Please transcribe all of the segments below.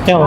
क्या हो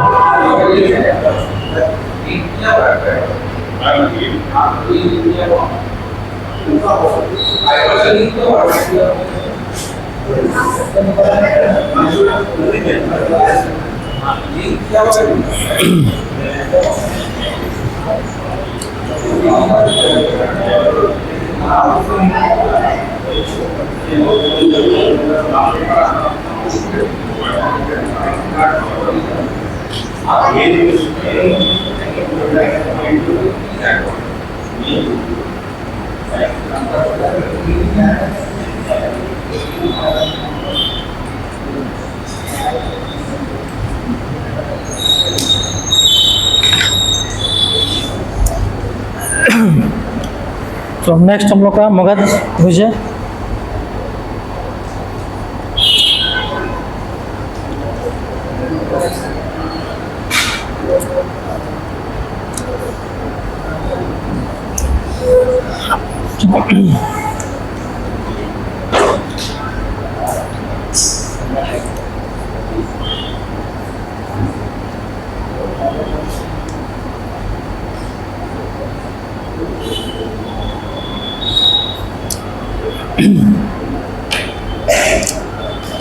तो नेक्स्ट हम लोग का मगध विजय।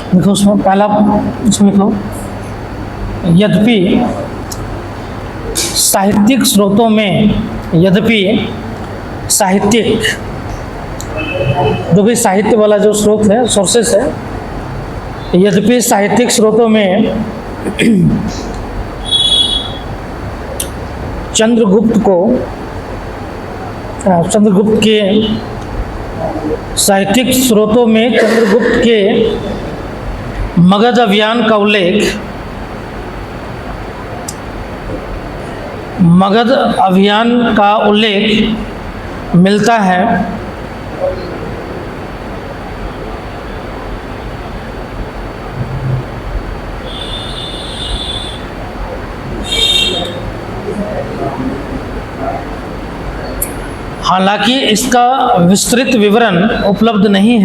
देखो उसमें पहला उसमें लिखो, यद्यपि साहित्यिक स्रोतों में, यद्यपि साहित्यिक, जो भी साहित्य वाला जो स्रोत है, सोर्सेस है, यद्यपि साहित्यिक स्रोतों में चंद्रगुप्त के साहित्यिक स्रोतों में चंद्रगुप्त के मगध अभियान का उल्लेख मिलता है। हालांकि इसका विस्तृत विवरण उपलब्ध नहीं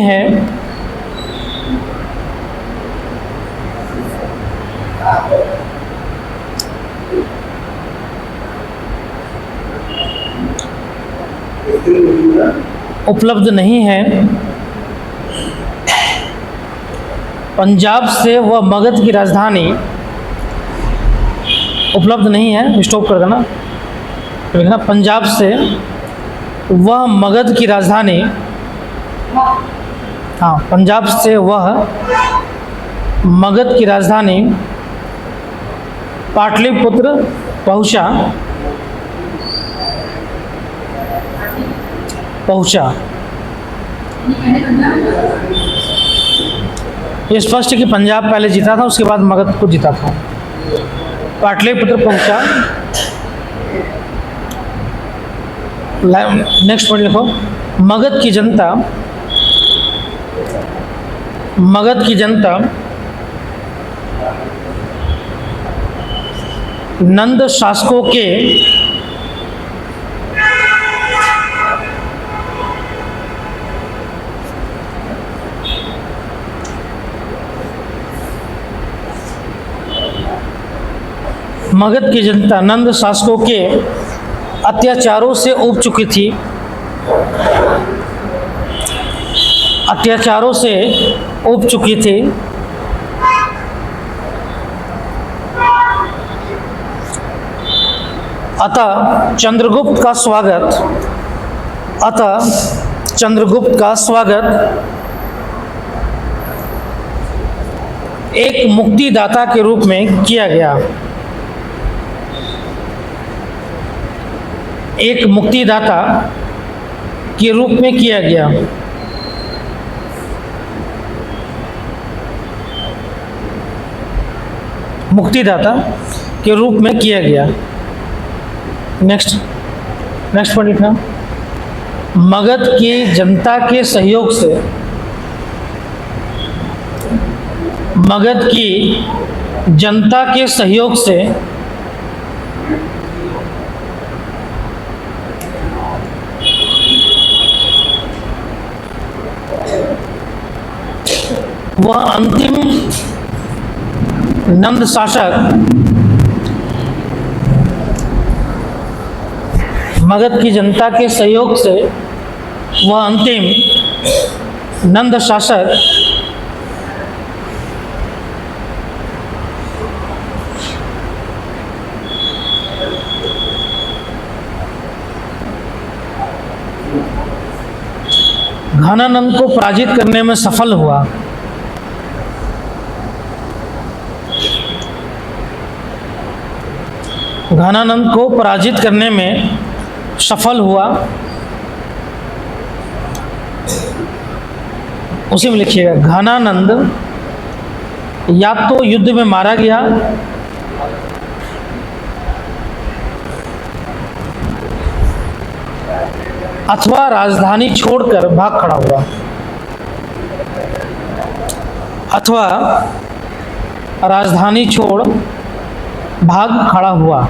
है। पंजाब से वह मगध की राजधानी उपलब्ध नहीं है। स्टॉप कर देना, लिखना पंजाब से वह मगध की राजधानी, हाँ, पंजाब से वह मगध की राजधानी पाटलिपुत्र पहुंचा। ये स्पष्ट है कि पंजाब पहले जीता था, उसके बाद मगध को जीता था। पाटलिपुत्र पहुंचा। नेक्स्ट पॉइंट लिखो, मगध की जनता नंद शासकों के मगध की जनता नंद शासकों के अत्याचारों से ऊब चुकी थी, अत्याचारों से ऊब चुकी थी। अतः चंद्रगुप्त का स्वागत एक मुक्तिदाता के रूप में किया गया। एक मुक्तिदाता के रूप में किया गया। मुक्तिदाता के रूप में किया गया। नेक्स्ट पॉइंट लिखना, मगध की जनता के सहयोग से, मगध की जनता के सहयोग से वह अंतिम नंद शासक, मगध की जनता के सहयोग से वह अंतिम नंद शासक घनानंद को पराजित करने में सफल हुआ। घनानंद को पराजित करने में सफल हुआ। उसी में लिखिएगा, घनानंद या तो युद्ध में मारा गया अथवा राजधानी छोड़कर भाग खड़ा हुआ, अथवा राजधानी छोड़ भाग खड़ा हुआ।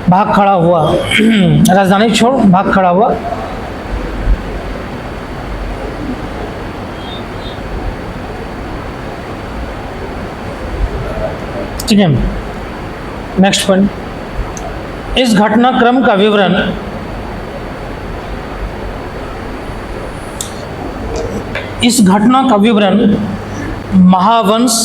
भाग खड़ा हुआ, राजधानी छोड़ भाग खड़ा हुआ। ठीक है, नेक्स्ट पॉइंट, इस घटनाक्रम का विवरण महावंश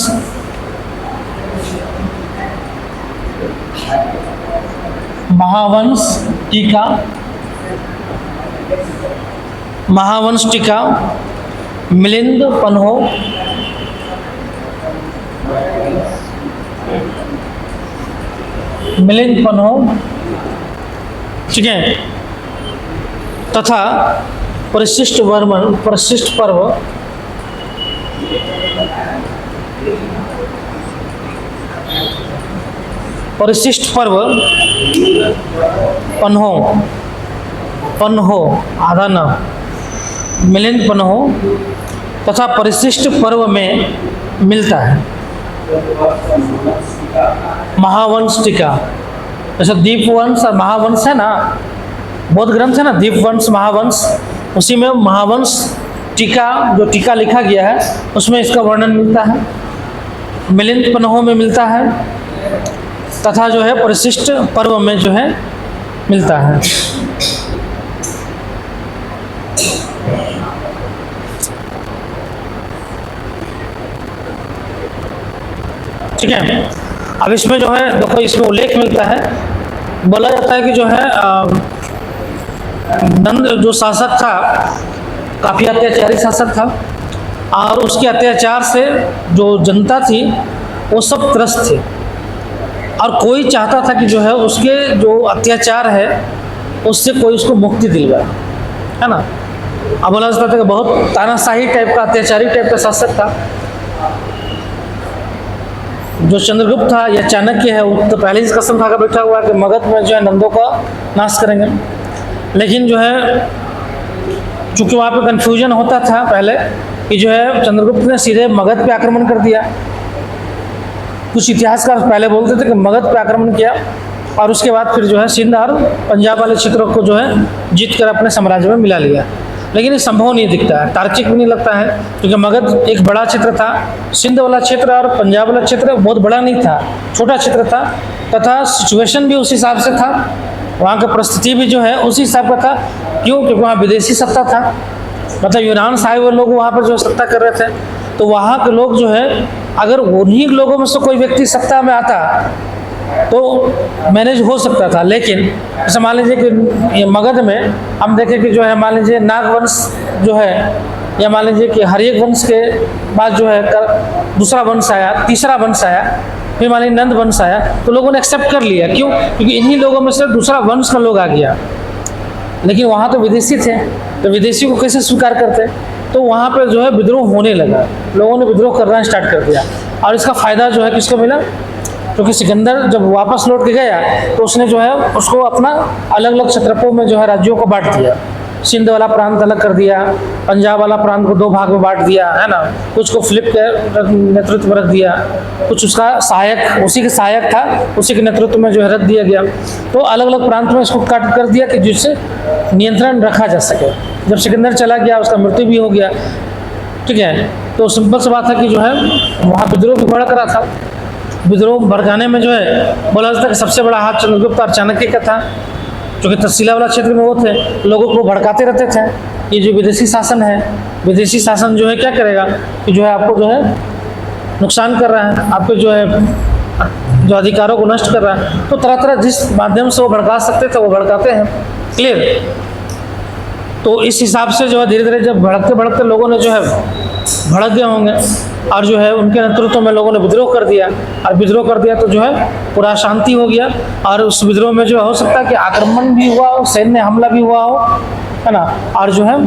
टीका मिलिंद पन्हो ठीक है, तथा परिशिष्ट पर्व पन्हो आधा न, मिलिंद पन्हो तथा परिशिष्ट पर्व में मिलता है। महावंश टीका, जैसे दीपवंश और महावंश है ना, बौद्ध ग्रंथ है ना, दीपवंश महावंश, उसी में महावंश टीका, जो टीका लिखा गया है उसमें इसका वर्णन मिलता है। मिलिंद पन्हो में मिलता है तथा जो है परिशिष्ट पर्व में जो है मिलता है। ठीक है, अब इसमें जो है देखो, इसमें उल्लेख मिलता है, बोला जाता है कि जो है नंद जो शासक था काफ़ी अत्याचारी शासक था, और उसके अत्याचार से जो जनता थी वो सब त्रस्त थे, और कोई चाहता था कि जो है उसके जो अत्याचार है उससे कोई उसको मुक्ति दिलवाए, है ना। अब बोला जाता था कि बहुत तानाशाही टाइप का, अत्याचारी टाइप का शासक था। जो चंद्रगुप्त था या चाणक्य है, वो तो पहले ही कसम खाकर बैठा हुआ है कि मगध में जो है नंदों का नाश करेंगे। लेकिन जो है चूँकि वहाँ पे कन्फ्यूजन होता था पहले कि जो है चंद्रगुप्त ने सीधे मगध पे आक्रमण कर दिया। कुछ इतिहासकार पहले बोलते थे कि मगध पे आक्रमण किया, और उसके बाद फिर जो है सिंध और पंजाब वाले क्षेत्रों को जो है जीत कर अपने साम्राज्य में मिला लिया। लेकिन ये संभव नहीं दिखता है, तार्किक भी नहीं लगता है, क्योंकि मगध एक बड़ा क्षेत्र था। सिंध वाला क्षेत्र और पंजाब वाला क्षेत्र बहुत बड़ा नहीं था, छोटा क्षेत्र था, तथा सिचुएशन भी उस हिसाब से था, वहाँ का परिस्थिति भी जो है उसी हिसाब का था। क्यों? क्योंकि वहाँ विदेशी सत्ता था, मतलब यूनान साहे वो लोग वहाँ पर जो सत्ता कर रहे थे, तो वहाँ के लोग जो है अगर उन्हीं लोगों में से कोई व्यक्ति सत्ता में आता तो मैनेज हो सकता था। लेकिन जैसे मान लीजिए कि ये मगध में हम देखें कि जो है मान लीजिए नागवंश जो है, या मान लीजिए कि हर्यक वंश के बाद जो है दूसरा वंश आया, तीसरा वंश आया, फिर मान लीजिए नंद वंश आया, तो लोगों ने एक्सेप्ट कर लिया। क्यों? क्योंकि इन्हीं लोगों में से दूसरा वंश का लोग आ गया। लेकिन वहाँ तो विदेशी थे, तो विदेशी को कैसे स्वीकार करते? तो वहाँ पर जो है विद्रोह होने लगा, लोगों ने विद्रोह करना स्टार्ट कर दिया। और इसका फ़ायदा जो है किसको मिला? क्योंकि सिकंदर जब वापस लौट के गया तो उसने जो है उसको अपना अलग अलग क्षेत्रपों में जो है राज्यों को बांट दिया। सिंध वाला प्रांत अलग कर दिया, पंजाब वाला प्रांत को 2 भाग में बांट दिया, है ना, कुछ को फिलिप के नेतृत्व में रख दिया, कुछ उसका सहायक, उसी के सहायक था, उसी के नेतृत्व में जो है रख दिया गया। तो अलग अलग प्रांत में इसको काट कर दिया कि जिससे नियंत्रण रखा जा सके। जब सिकंदर चला गया उसका मृत्यु भी हो गया, ठीक है। तो सिंपल सी बात है कि जो है वहाँ विद्रोह भी भड़क रहा था। विद्रोह भड़काने में जो है बोला जाता है कि सबसे बड़ा हाथ चंद्रगुप्त और चाणक्य का था, क्योंकि तहसीला वाला क्षेत्र में वो थे, लोगों को भड़काते रहते थे। ये जो विदेशी शासन है, विदेशी शासन जो है क्या करेगा कि जो है आपको जो है नुकसान कर रहा है, आपके जो है जो अधिकारों को नष्ट कर रहा है। तो तरह तरह जिस माध्यम से वो भड़का सकते थे वो भड़काते हैं। क्लियर? तो इस हिसाब से जो है धीरे धीरे जब भड़कते भड़कते लोगों ने जो है भड़क गए होंगे और जो है उनके नेतृत्व में लोगों ने विद्रोह कर दिया, और विद्रोह कर दिया तो जो है पूरा शांति हो गया। और उस विद्रोह में जो हो सकता है कि आक्रमण भी हुआ हो, सैन्य हमला भी हुआ हो, है ना, और जो है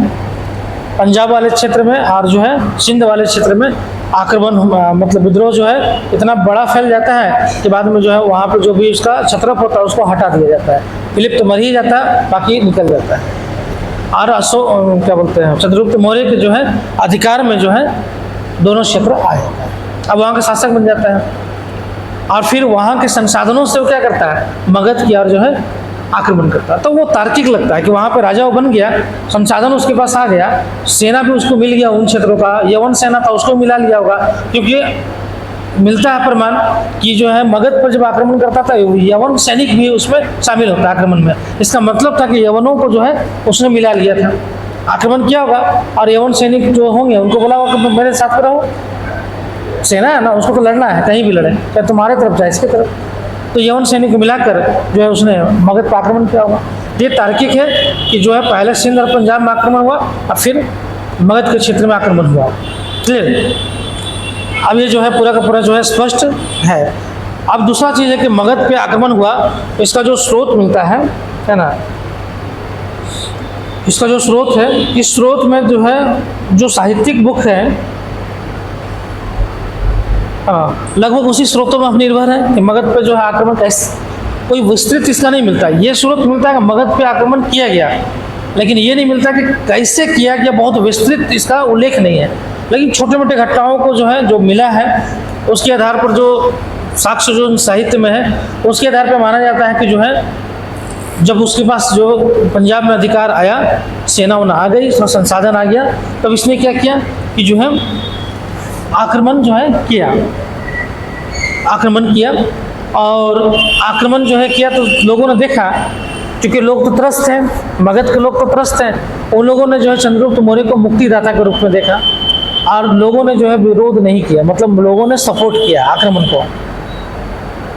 पंजाब वाले क्षेत्र में और जो है सिंध वाले क्षेत्र में आक्रमण मतलब विद्रोह जो है इतना बड़ा फैल जाता है कि बाद में जो है वहाँ पर जो भी उसका छत्रप होता है उसको हटा दिया जाता है। फिलिप तो मर ही जाता है, बाकी निकल जाता है। और क्या बोलते हैं चंद्रगुप्त मौर्य के जो है अधिकार में जो है दोनों क्षेत्र आ जाता है। अब वहाँ का शासक बन जाता है और फिर वहाँ के संसाधनों से वो क्या करता है, मगध की और जो है आक्रमण करता है। तो वो तार्किक लगता है कि वहाँ पे राजा वो बन गया, संसाधन उसके पास आ गया, सेना भी उसको मिल गया उन क्षेत्रों का, यवन सेना था उसको मिला लिया होगा, क्योंकि मिलता है प्रमाण कि जो है मगध पर जब आक्रमण करता था यवन सैनिक भी उसमें शामिल होता है आक्रमण में। इसका मतलब था कि यवनों को जो है उसने मिला लिया था, आक्रमण किया होगा और यवन सैनिक जो होंगे उनको बोला होगा कि मेरे साथ रहो, सेना है ना उसको तो लड़ना है, कहीं भी लड़े, चाहे तुम्हारे तरफ जाए इसके तरफ। तो यवन सैनिक को मिलाकर जो है उसने मगध पर आक्रमण किया होगा। ये तार्किक है कि जो है पहले सिंध और पंजाब में आक्रमण हुआ और फिर मगध के क्षेत्र में आक्रमण हुआ। क्लियर? अब ये जो है पूरा का पूरा जो है स्पष्ट है। अब दूसरा चीज़ है कि मगध पे आक्रमण हुआ, इसका जो स्रोत मिलता है ना, इसका जो स्रोत है, इस स्रोत में जो है जो साहित्यिक बुक है लगभग उसी स्रोतों में हम निर्भर है कि मगध पे जो है आक्रमण कैसे, कोई विस्तृत इसका नहीं मिलता। ये स्रोत मिलता है कि मगध पे आक्रमण किया गया, लेकिन ये नहीं मिलता कि कैसे किया गया, बहुत विस्तृत इसका उल्लेख नहीं है। लेकिन छोटे मोटे घटनाओं को जो है जो मिला है उसके आधार पर जो साक्ष्य जो साहित्य में है उसके आधार पर माना जाता है कि जो है जब उसके पास जो पंजाब में अधिकार आया, सेना उन्हें आ गई, उसका संसाधन आ गया, तब इसने क्या किया कि जो है आक्रमण जो है किया, आक्रमण किया। और आक्रमण जो है किया तो लोगों ने देखा, क्योंकि लोग तो त्रस्त हैं, मगध के लोग तो त्रस्त हैं, उन लोगों ने जो है चंद्रगुप्त मौर्य को मुक्तिदाता के रूप में देखा और लोगों ने जो है विरोध नहीं किया, मतलब लोगों ने सपोर्ट किया आक्रमण को।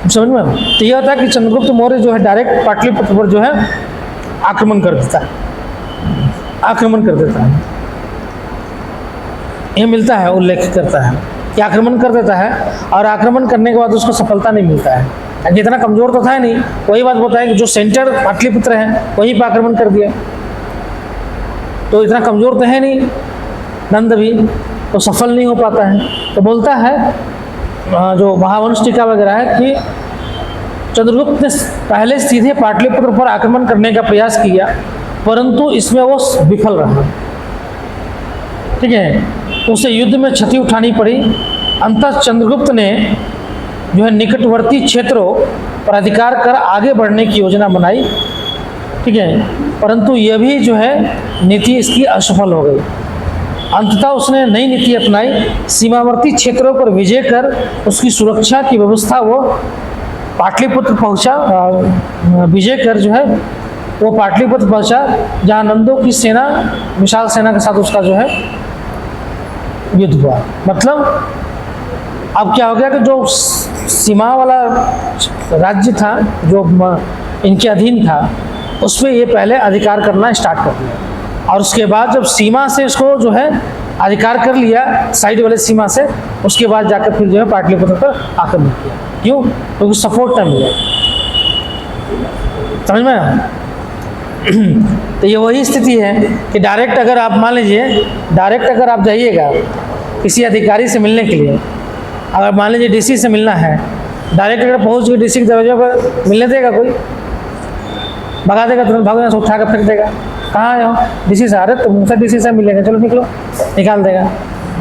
समझ में? तो यह होता है कि चंद्रगुप्त मौर्य जो है डायरेक्ट पाटलिपुत्र पर जो है आक्रमण कर देता है, आक्रमण कर देता है। ये मिलता है, उल्लेख करता है कि आक्रमण कर देता है और आक्रमण करने के बाद उसको सफलता नहीं मिलता है। जितना कमजोर तो था ही नहीं, वही बात बताया कि जो सेंटर पाटलिपुत्र है वहीं पर आक्रमण कर दिया, तो इतना कमजोर तो है नहीं नंद भी, तो सफल नहीं हो पाता है। तो बोलता है जो महावंश टीका वगैरह है कि चंद्रगुप्त ने पहले सीधे पाटलिपुत्र पर आक्रमण करने का प्रयास किया, परंतु इसमें वो विफल रहा। ठीक है, उसे युद्ध में क्षति उठानी पड़ी। अंततः चंद्रगुप्त ने जो है निकटवर्ती क्षेत्रों पर अधिकार कर आगे बढ़ने की योजना बनाई, ठीक है, परंतु यह भी जो है नीति इसकी असफल हो गई। अंततः उसने नई नीति अपनाई, सीमावर्ती क्षेत्रों पर विजय कर उसकी सुरक्षा की व्यवस्था वो पाटलिपुत्र पहुंचा, विजय कर जो है वो पाटलिपुत्र पहुंचा, जहाँ नंदों की सेना विशाल सेना के साथ उसका जो है युद्ध हुआ। मतलब अब क्या हो गया कि जो सीमा वाला राज्य था जो इनके अधीन था, उस पर ये पहले अधिकार करना स्टार्ट कर दिया, और उसके बाद जब सीमा से इसको जो है अधिकार कर लिया, साइड वाले सीमा से, उसके बाद जाकर फिर जो है पाटलिपुत्र पर आक्रमण किया। क्यों? क्योंकि सपोर्ट न मिला। समझ में आया? तो ये वही स्थिति है कि डायरेक्ट अगर आप मान लीजिए, डायरेक्ट अगर आप जाइएगा किसी अधिकारी से मिलने के लिए, अगर मान लीजिए डीसी से मिलना है, डायरेक्ट अगर पहुँच के डीसी के दरवाजे पर मिलने देगा कोई? भगा देगा, तुरंत भागो, उठा कर फेंक देगा। कहाँ आए हो? डीसी से। अरे तुम मुझसे डीसी से मिलेंगे, चलो निकलो, निकाल देगा।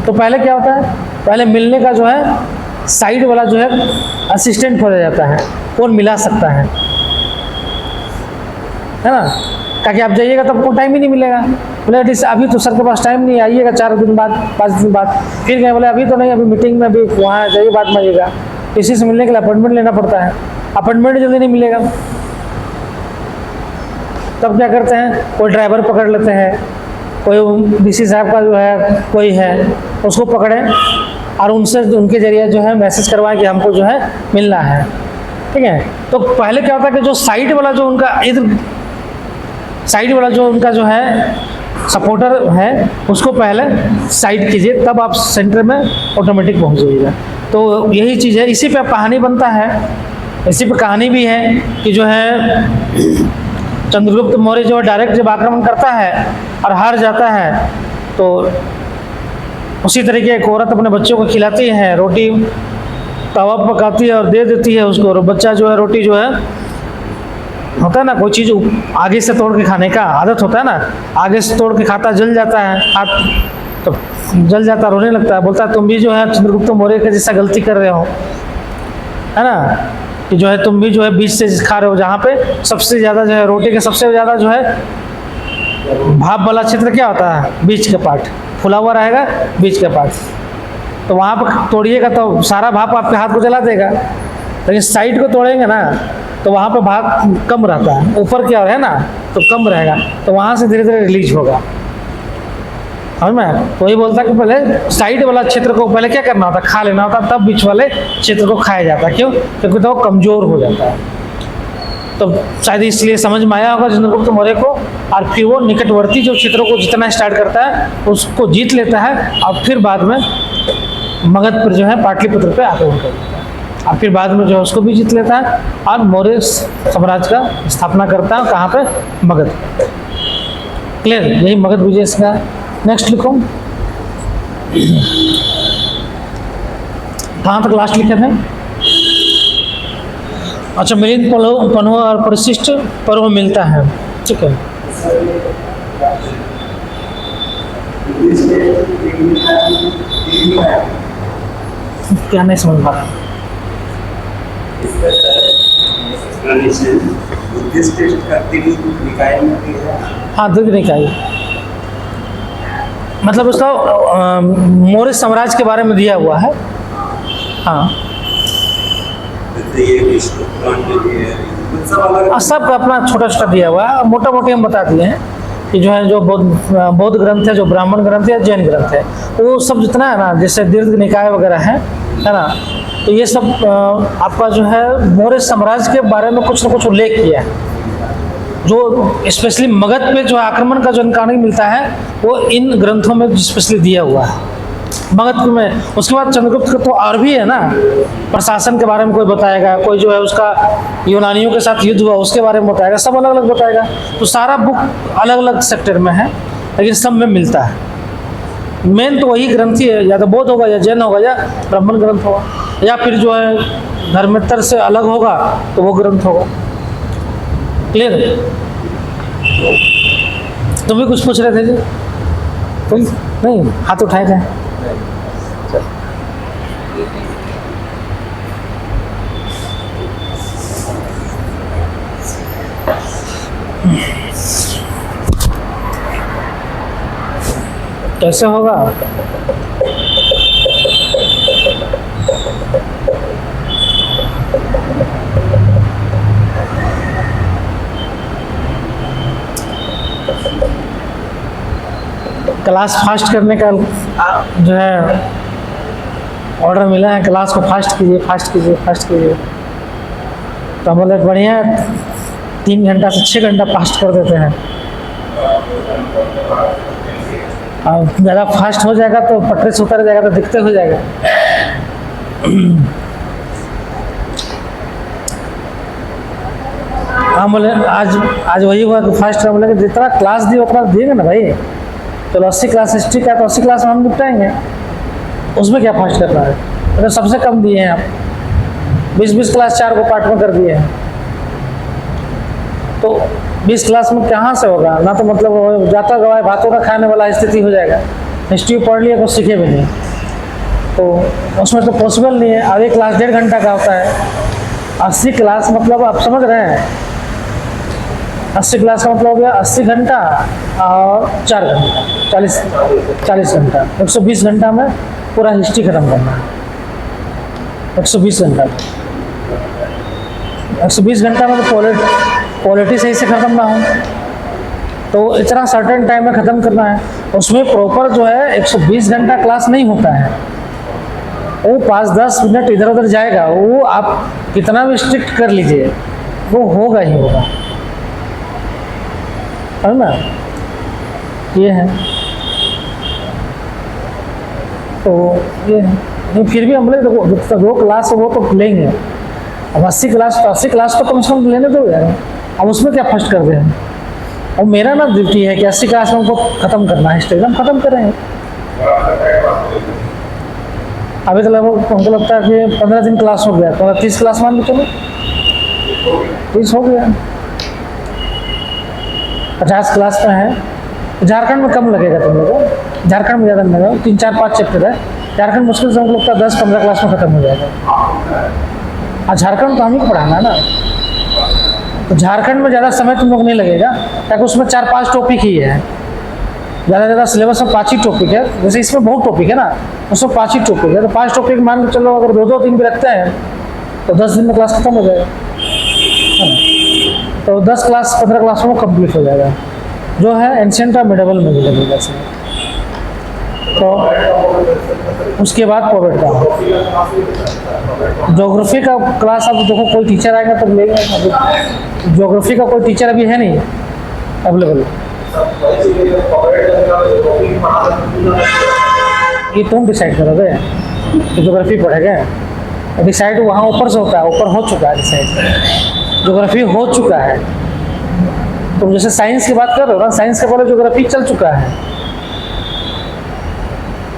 तो पहले क्या होता है, पहले मिलने का जो है साइड वाला जो है असिस्टेंट खोजा जाता है, कौन मिला सकता है ना? ताकि आप जाइएगा तब को टाइम ही नहीं मिलेगा। बोले डीसी अभी तो सर के पास टाइम नहीं, आइएगा 4 दिन बाद, 5 दिन बाद। फिर गए, बोले अभी तो नहीं, अभी मीटिंग में, अभी वहाँ जाइए, बाद में आइएगा। डीसी से मिलने के लिए अपॉइंटमेंट लेना पड़ता है, अपॉइंटमेंट जल्दी नहीं मिलेगा। तब क्या करते हैं, कोई ड्राइवर पकड़ लेते हैं, कोई डीसी साहब का जो है कोई है, उसको पकड़े और उनसे उनके जरिए जो है मैसेज करवाएं कि हमको जो है मिलना है, ठीक है। तो पहले क्या होता है कि जो साइड वाला जो उनका इधर साइड वाला जो उनका जो है सपोर्टर है, उसको पहले साइड कीजिए, तब आप सेंटर में ऑटोमेटिक पहुंच जाइएगा। तो यही चीज़ है, इसी पे कहानी बनता है। इसी पे कहानी भी है कि जो है चंद्रगुप्त मौर्य जो डायरेक्ट जब आक्रमण करता है और हार जाता है, तो उसी तरीके एक औरत अपने बच्चों को खिलाती है, रोटी तवा पकाती है और दे देती है उसको, और बच्चा जो है रोटी जो है होता है ना, कोई चीज़ आगे से तोड़ के खाने का आदत होता है ना, आगे से तोड़ के खाता, जल जाता है हाथ, तो जल जाता, रोने लगता है, बोलता है तुम भी जो है चंद्रगुप्त मौर्य के जैसा गलती कर रहे हो, है ना, कि जो है तुम भी जो है बीच से खा रहे हो, जहाँ पे सबसे ज़्यादा जो है रोटी के सबसे ज़्यादा जो है भाप वाला क्षेत्र क्या होता है, बीच का पार्ट फुला हुआ रहेगा, बीच का पार्ट, तो वहाँ पर तोड़िएगा तो सारा भाप आपके हाथ को जला देगा। लेकिन साइड को तोड़ेंगे ना तो वहाँ पर भाप कम रहता है, ऊपर की ओर है ना तो कम रहेगा, तो वहाँ से धीरे धीरे रिलीज होगा। समझ में? तो वही बोलता कि पहले साइड वाला क्षेत्र को पहले क्या करना होता, खा लेना होता, तब बीच वाले क्षेत्र को खाया जाता। क्यों? क्योंकि तो वो कमज़ोर हो जाता है। तो शायद इसलिए समझ में आया होगा चंद्रगुप्त मौर्य को, और फिर वो निकटवर्ती जो क्षेत्रों को जितना स्टार्ट करता है उसको जीत लेता है, और फिर बाद में मगध पर जो है पाटलिपुत्र पे आक्रमण कर देता है, और फिर बाद में जो है उसको भी जीत लेता है और मौर्य साम्राज्य का स्थापना करता है। कहाँ पे? मगध। क्लियर? यही मगध विजय का। नेक्स्ट लिखो, कहाँ तक लास्ट लिखे थे? अच्छा, मिलिंद पन्ह और परिशिष्ट पर्व मिलता है, ठीक है। क्या नहीं समझ पा रहा? हाँ, दीर्घ निकाय, मतलब उसका मौर्य साम्राज्य के बारे में दिया हुआ है। हाँ, सब अपना छोटा छोटा दिया हुआ है, मोटा मोटी हम बता दिए हैं कि जो है जो बौद्ध ग्रंथ है, जो ब्राह्मण ग्रंथ है, जैन ग्रंथ है, वो सब जितना है ना, जैसे दीर्घ निकाय वगैरह है ना, तो ये सब आपका जो है मौर्य साम्राज्य के बारे में कुछ ना कुछ उल्लेख किया है। जो स्पेशली मगध पे जो आक्रमण का जानकारी मिलता है वो इन ग्रंथों में स्पेशली दिया हुआ है मगध में। उसके बाद चंद्रगुप्त का तो और भी है ना, प्रशासन के बारे में कोई बताएगा, कोई जो है उसका यूनानियों के साथ युद्ध हुआ उसके बारे में बताएगा, सब अलग अलग बताएगा। तो सारा बुक अलग अलग सेक्टर में है, लेकिन सब में मिलता है। मेन तो वही ग्रंथ ही है, या तो बौद्ध होगा, या जैन होगा, या ब्राह्मण ग्रंथ होगा, या फिर जो है धर्मेतर से अलग होगा तो वो ग्रंथ होगा। क्लियर? तुम भी कुछ पूछ रहे थे जी? कोई नहीं, हाथ उठाए थे। कैसे होगा? क्लास फास्ट करने का जो है ऑर्डर मिला है, क्लास को फास्ट कीजिए, फास्ट कीजिए, फास्ट कीजिए। तो हम बोले बढ़िया 3 घंटा से 6 घंटा फास्ट कर देते हैं। अब ज़्यादा फास्ट हो जाएगा तो पटरी से उतर जाएगा तो दिक्कत हो जाएगा। हम बोले आज वही हुआ कि फास्ट का, बोले कि जितना क्लास दिए उतना दिएगा ना भाई। चलो 80 क्लास हिस्ट्री का तो 80 क्लास में हम निपटाएंगे, उसमें क्या फास्ट करना है? तो सबसे कम दिए हैं आप 20-20 क्लास 4 को पार्ट में कर दिए हैं। तो 20 क्लास में कहाँ से होगा? ना तो मतलब जाता गवाए भातों का खाने वाला स्थिति हो जाएगा। हिस्ट्री पढ़ लिया कुछ सीखे भी नहीं, तो उसमें तो पॉसिबल नहीं है। अब एक क्लास 1.5 घंटा का होता है। 80 क्लास मतलब आप समझ रहे हैं, 80 क्लास का मतलब हो गया 80 घंटा और 4 घंटा 40 घंटा। 120 घंटा में पूरा हिस्ट्री खत्म करना है। 120 घंटा 120 घंटा में तो पॉलिटी सही से ख़त्म ना हो, तो इतना सर्टेन टाइम में ख़त्म करना है। उसमें प्रॉपर जो है 120 घंटा क्लास नहीं होता है, वो 5-10 मिनट इधर उधर जाएगा। वो आप कितना भी स्ट्रिक्ट कर लीजिए, वो होगा ही होगा, है ना? ये है। तो ये नहीं, फिर भी हम लोग 2 क्लास वो तो लेंगे। अब 80 क्लास तो 80 क्लास तो कम से कम लेने दो यार। अब उसमें क्या फर्स्ट कर दें? और मेरा ना ड्यूटी है कि 80 क्लास में उनको ख़त्म करना है, हिस्ट्री हम ख़त्म करेंगे। अभी तो लगभग हमको लगता है कि 15 दिन क्लास हो गया, तो 30 क्लास मान लो, चलो 30 हो गया। 50 क्लास का है। झारखंड में कम लगेगा तुम लोगों को, झारखंड में ज़्यादा लगेगा। 3-4-5 चैप्टर है झारखंड, मुश्किल से हमको लगता है 10-15 क्लास में ख़त्म हो जाएगा। और झारखंड तो हम ही को पढ़ाना है ना, तो झारखंड में ज़्यादा समय तुम लोग नहीं लगेगा, ताकि उसमें 4-5 टॉपिक ही है। ज़्यादा सिलेबस में 5 ही टॉपिक है। जैसे इसमें बहुत टॉपिक है ना, उसमें 5 ही टॉपिक है। तो 5 टॉपिक मान के चलो, अगर 2-2-3 भी रखते हैं तो 10 दिन में क्लास खत्म हो जाएगा, है ना? तो 10 क्लास 15 क्लास में कंप्लीट हो जाएगा। जो है एंशिएंट और मिडिवल में भी लगेगा इसमें। तो उसके बाद पॉवेट का ज्योग्राफी का क्लास। अब देखो कोई टीचर आएगा तब लेंगे। अभी ज्योग्राफी का कोई टीचर अभी है नहीं अवेलेबल। ये तुम डिसाइड करोगे ज्योग्राफी पढ़ेगा? डिसाइड वहाँ ऊपर से होता है, ऊपर हो चुका है डिसाइड, ज्योग्राफी हो चुका है। तुम जैसे साइंस की बात कर रहे हो ना, साइंस का पहले ज्योग्राफी चल चुका है।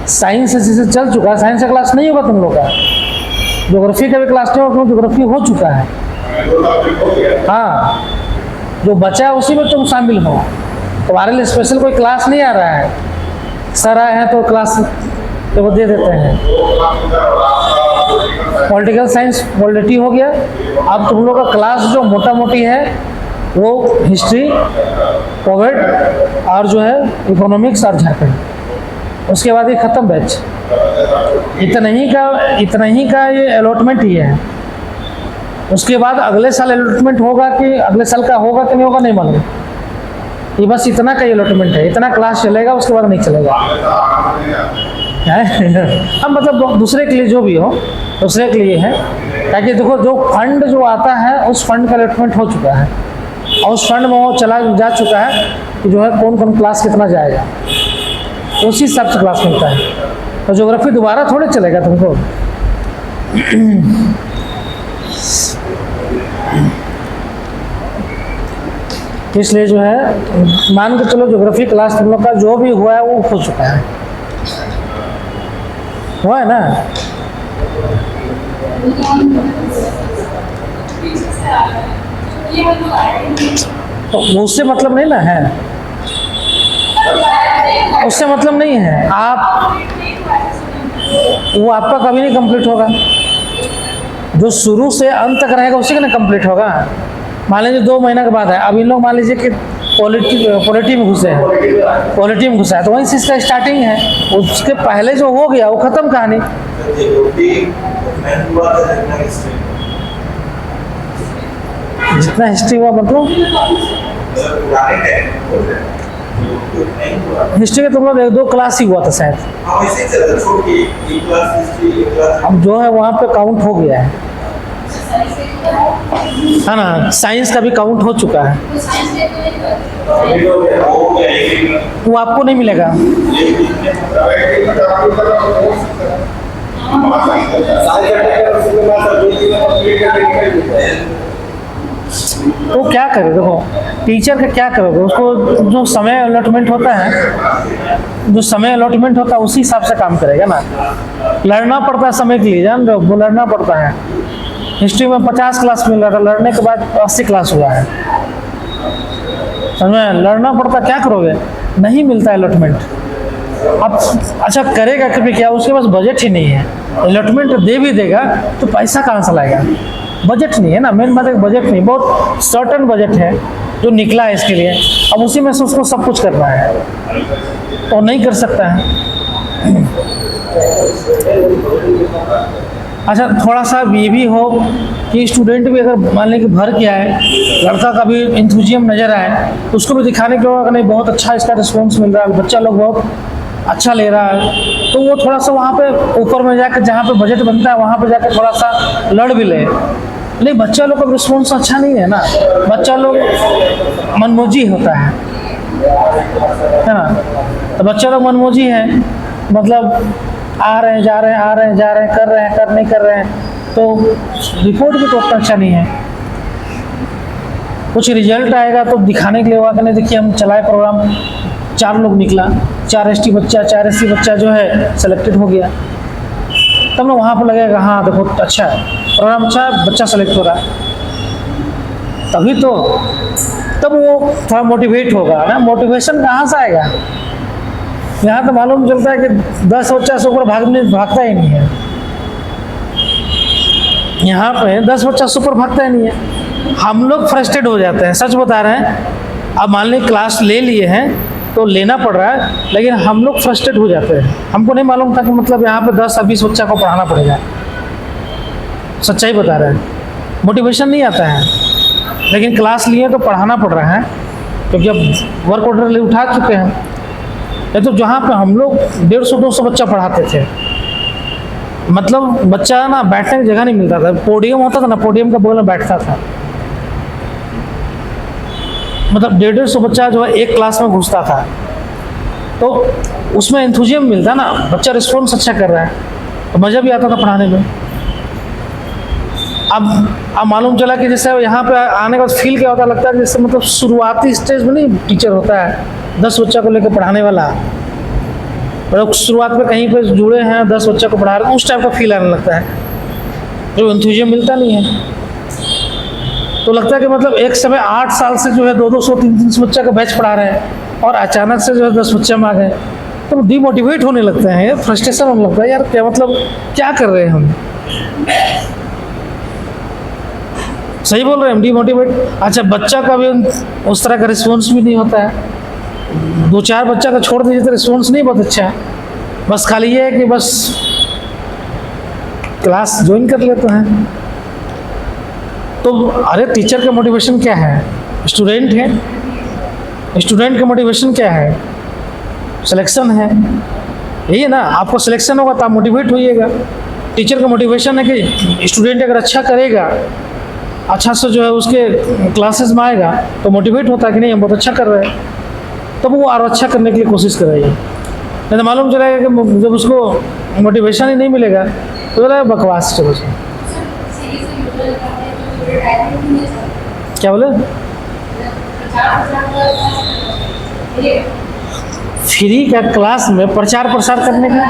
साइंस जैसे चल चुका है, साइंस का क्लास नहीं होगा तुम लोग का, ज्योग्राफी का भी क्लास नहीं होगा, ज्योग्राफी हो चुका है। हाँ, जो बचा है उसी में तुम शामिल हो। तुम्हारे लिए स्पेशल कोई क्लास नहीं आ रहा है। सर आए हैं तो क्लास तो वो दे देते हैं। पॉलिटिकल साइंस पॉलिटी हो गया। अब तुम लोग का क्लास जो मोटा मोटी है वो हिस्ट्री, पॉवेट और जो है इकोनॉमिक्स और झारखंड। उसके बाद ये ख़त्म बैच। इतना ही का ये अलॉटमेंट ही है। उसके बाद अगले साल अलॉटमेंट होगा कि अगले साल का होगा कि नहीं होगा नहीं मालूम। ये बस इतना का अलॉटमेंट है, इतना क्लास चलेगा, उसके बाद नहीं चलेगा। अब मतलब दूसरे के लिए जो भी हो, दूसरे के लिए है। ताकि देखो जो फंड जो आता है उस फंड का अलॉटमेंट हो चुका है, और उस फंड में वो जा चुका है कि जो है कौन कौन क्लास कितना जाएगा, तो उसी हिसाब से क्लास मिलता है। तो ज्योग्राफी दोबारा थोड़े चलेगा तुमको। इसलिए जो है मान के चलो ज्योग्राफी क्लास तुम लोग का जो भी हुआ है वो हो चुका है, हुआ है ना? तो उससे मतलब नहीं ना है, उससे मतलब नहीं है। आप वो आपका कभी नहीं कंप्लीट होगा। जो शुरू से अंत तक रहेगा उसी का ना कंप्लीट होगा। मान लीजिए 2 महीने के बाद है। अब इन लोग मान लीजिए कि पॉलिटी में घुसे हैं, पॉलिटी में घुसा है, तो वहीं से इसका स्टार्टिंग है। उसके पहले जो हो गया वो खत्म कहानी। जितना हिस्ट्री हुआ मतलब हिस्ट्री में तुम लोग 1-2 क्लास ही हुआ था शायद। अब जो है वहाँ पे काउंट हो गया है ना, साइंस का भी काउंट हो चुका है, वो आपको नहीं मिलेगा। तो क्या करे, देखो टीचर का क्या करोगे, उसको जो समय अलॉटमेंट होता है, जो समय अलॉटमेंट होता है उसी हिसाब से काम करेगा ना। लड़ना पड़ता है समय के लिए, जान रहे हो, वो लड़ना पड़ता है। हिस्ट्री में 50 क्लास मिल रहा था, लड़ने के बाद 80 क्लास हुआ है, समझ में, लड़ना पड़ता। क्या करोगे, नहीं मिलता अलॉटमेंट। अब अच्छा करेगा कभी क्या, उसके पास बजट ही नहीं है। अलॉटमेंट दे भी देगा तो पैसा कहाँ से लाएगा, बजट नहीं है ना, मेन बात है बजट नहीं, बहुत सर्टन बजट है जो निकला है इसके लिए। अब उसी में से उसको सब कुछ करना है तो नहीं कर सकता है। अच्छा थोड़ा सा ये भी हो कि स्टूडेंट भी अगर मान लें कि भर के आए, लड़का का भी इंथुजियम नज़र आए, तो उसको भी दिखाने के होगा कि नहीं बहुत अच्छा इसका रिस्पॉन्स मिल रहा है, बच्चा लोग बहुत अच्छा ले रहा है, तो वो थोड़ा सा वहाँ पे ऊपर में जाकर जहाँ पे बजट बनता है वहाँ पे जाकर थोड़ा सा लड़ भी ले। नहीं, बच्चा लोग का रिस्पॉन्स अच्छा नहीं है ना, बच्चा लोग मनमोजी होता है ना, तो बच्चा लोग मनमोजी है, मतलब आ रहे हैं जा रहे हैं, आ रहे हैं जा रहे हैं, कर रहे हैं कर नहीं कर रहे हैं, तो रिपोर्ट भी तो उतना अच्छा नहीं है। कुछ रिजल्ट आएगा तो दिखाने के लिए होगा कि नहीं देखिए हम चलाए प्रोग्राम, 4 लोग निकला, 4 ST बच्चा 4 SC बच्चा जो है सेलेक्टेड हो गया, तब ना वहाँ पर लगेगा हाँ देखो अच्छा है प्रोग्राम, अच्छा है, बच्चा सेलेक्ट हो रहा है, तभी तो तब वो थोड़ा मोटिवेट होगा ना। मोटिवेशन कहाँ से आएगा, यहाँ तो मालूम चलता है कि 10 बच्चा से ऊपर भागता ही नहीं है, यहाँ पे 10 बच्चा से ऊपर भागता ही नहीं है। हम लोग फ्रस्ट्रेट हो जाते हैं, सच बता रहे हैं। अब मान ली क्लास ले लिए हैं तो लेना पड़ रहा है, लेकिन हम लोग फ्रस्ट्रेट हो जाते हैं। हमको नहीं मालूम था कि मतलब यहाँ पे 10 या 20 बच्चा को पढ़ाना पड़ेगा, सच्चाई बता रहे हैं। मोटिवेशन नहीं आता है, लेकिन क्लास लिए तो पढ़ाना पड़ रहा है क्योंकि अब वर्क ऑर्डर उठा चुके हैं। ये तो जहाँ पे हम लोग 150-200 बच्चा पढ़ाते थे, मतलब बच्चा ना बैठने की जगह नहीं मिलता था, पोडियम होता था ना, पोडियम का बगल में बैठता था, मतलब 150 बच्चा जो है एक क्लास में घुसता था, तो उसमें एंथुजियम मिलता ना, बच्चा रिस्पॉन्स अच्छा कर रहा है तो मज़ा भी आता था पढ़ाने में। अब मालूम चला कि जैसे यहाँ पे आने का फील क्या होता, लगता है जैसे मतलब शुरुआती स्टेज में नहीं टीचर होता है 10 बच्चा को लेकर पढ़ाने वाला, मतलब शुरुआत में कहीं पे जुड़े हैं 10 बच्चा को पढ़ा रहे हैं, उस टाइप का फील आने लगता है, जो एंथुजियम मिलता नहीं है। तो लगता है कि मतलब एक समय 8 साल से जो है 200, 300 बच्चा का बैच पढ़ा रहे हैं और अचानक से जो है 10 बच्चे में आ गए, तो डिमोटिवेट होने लगते हैं, फ्रस्ट्रेशन होने लगता है, यार क्या मतलब क्या कर रहे हैं हम। सही बोल रहे हैं हम, डिमोटिवेट। अच्छा बच्चा का भी उस तरह का रिस्पॉन्स भी नहीं होता है, 2-4 बच्चा का छोड़ दीजिए तो रिस्पॉन्स नहीं बहुत अच्छा है, बस खाली ये है कि बस क्लास ज्वाइन कर लेते हैं। तो अरे टीचर का मोटिवेशन क्या है, स्टूडेंट है, स्टूडेंट का मोटिवेशन क्या है, सिलेक्शन है, यही है ना। आपको सिलेक्शन होगा तो आप मोटिवेट होइएगा। टीचर का मोटिवेशन है कि स्टूडेंट अगर अच्छा करेगा, अच्छा से जो है उसके क्लासेस में आएगा तो मोटिवेट होता है कि नहीं हम बहुत अच्छा कर रहे हैं, तब वो और अच्छा करने के लिए कोशिश करेगा। नहीं तो मालूम चलेगा कि जब उसको मोटिवेशन ही नहीं मिलेगा तो बोला बकवास, चलो क्या बोले, फ्री का क्लास में प्रचार प्रसार करने का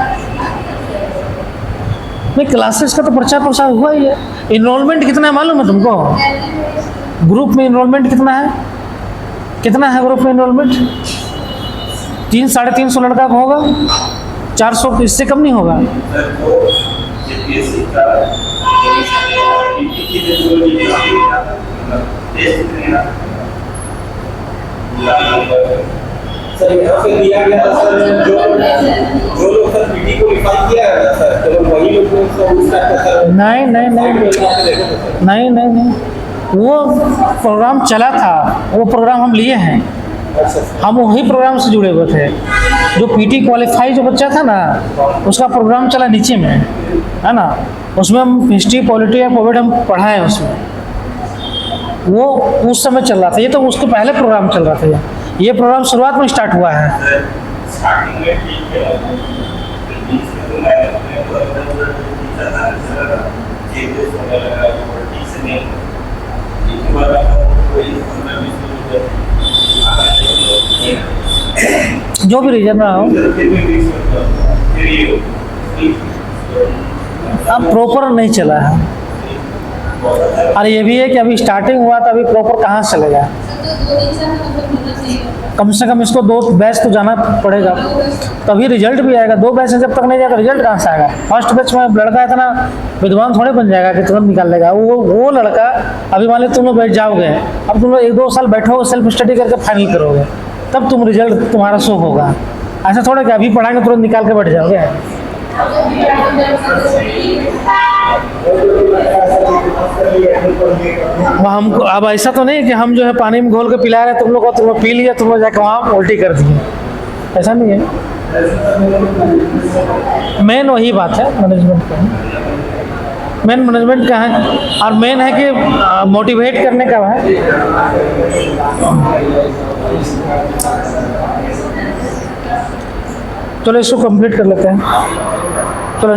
नहीं, क्लासेस का तो प्रचार प्रसार हुआ ही है। इनरोलमेंट कितना है मालूम है तुमको, ग्रुप में इनरोलमेंट कितना है, कितना है ग्रुप में इनरोलमेंट, 300-350 लड़का का होगा, 400 इससे कम नहीं होगा। सर यहाँ पे दिया गया था सर, जो लोग सर पीटी क्वालिफाई किया है ना सर, केवल वही लोग उस टाइप का सर। नहीं नहीं नहीं नहीं नहीं नहीं, वो प्रोग्राम चला था, वो प्रोग्राम हम लिए हैं, हम वही प्रोग्राम से जुड़े हुए थे। जो पीटी क्वालिफाई जो बच्चा था ना, उसका प्रोग्राम चला नीचे में, है ना, उसमें हम हिस्ट्री पॉलिटी या कोविड हम पढ़ाए उसमें, वो उस समय चल रहा था। ये तो उसके पहले प्रोग्राम चल रहा था, ये प्रोग्राम शुरुआत में स्टार्ट हुआ है। जो भी रीजन रहा हो, अब प्रॉपर नहीं चला है। और ये भी है कि अभी स्टार्टिंग हुआ तो अभी प्रॉपर कहाँ से चलेगा। कम से कम इसको 2 बैच तो जाना पड़ेगा, तभी रिजल्ट भी आएगा। 2 बैच जब तक नहीं जाएगा रिजल्ट कहाँ से आएगा। फर्स्ट बैच में लड़का इतना विद्वान थोड़े बन जाएगा कि तुरंत निकाल लेगा। वो लड़का, अभी मान लो तुम लोग बैठ जाओगे, अब तुम लोग 1-2 साल बैठो, सेल्फ स्टडी करके फाइनल करोगे, तब तुम रिजल्ट तुम्हारा शो होगा। ऐसा थोड़ा कि अभी पढ़ाएंगे तुरंत निकाल के बैठ जाओगे। वह हमको अब ऐसा तो नहीं कि हम जो है पानी में घोल के पिला रहे तुम लोग को, तुम लोग पी लिया, तुम लोग जाकर वहाँ उल्टी कर दिए, ऐसा नहीं है। मेन वही बात है मैनेजमेंट का, मेन मैनेजमेंट का है। और मेन है कि मोटिवेट करने का है। चलो इसको कंप्लीट कर लेते हैं। चलो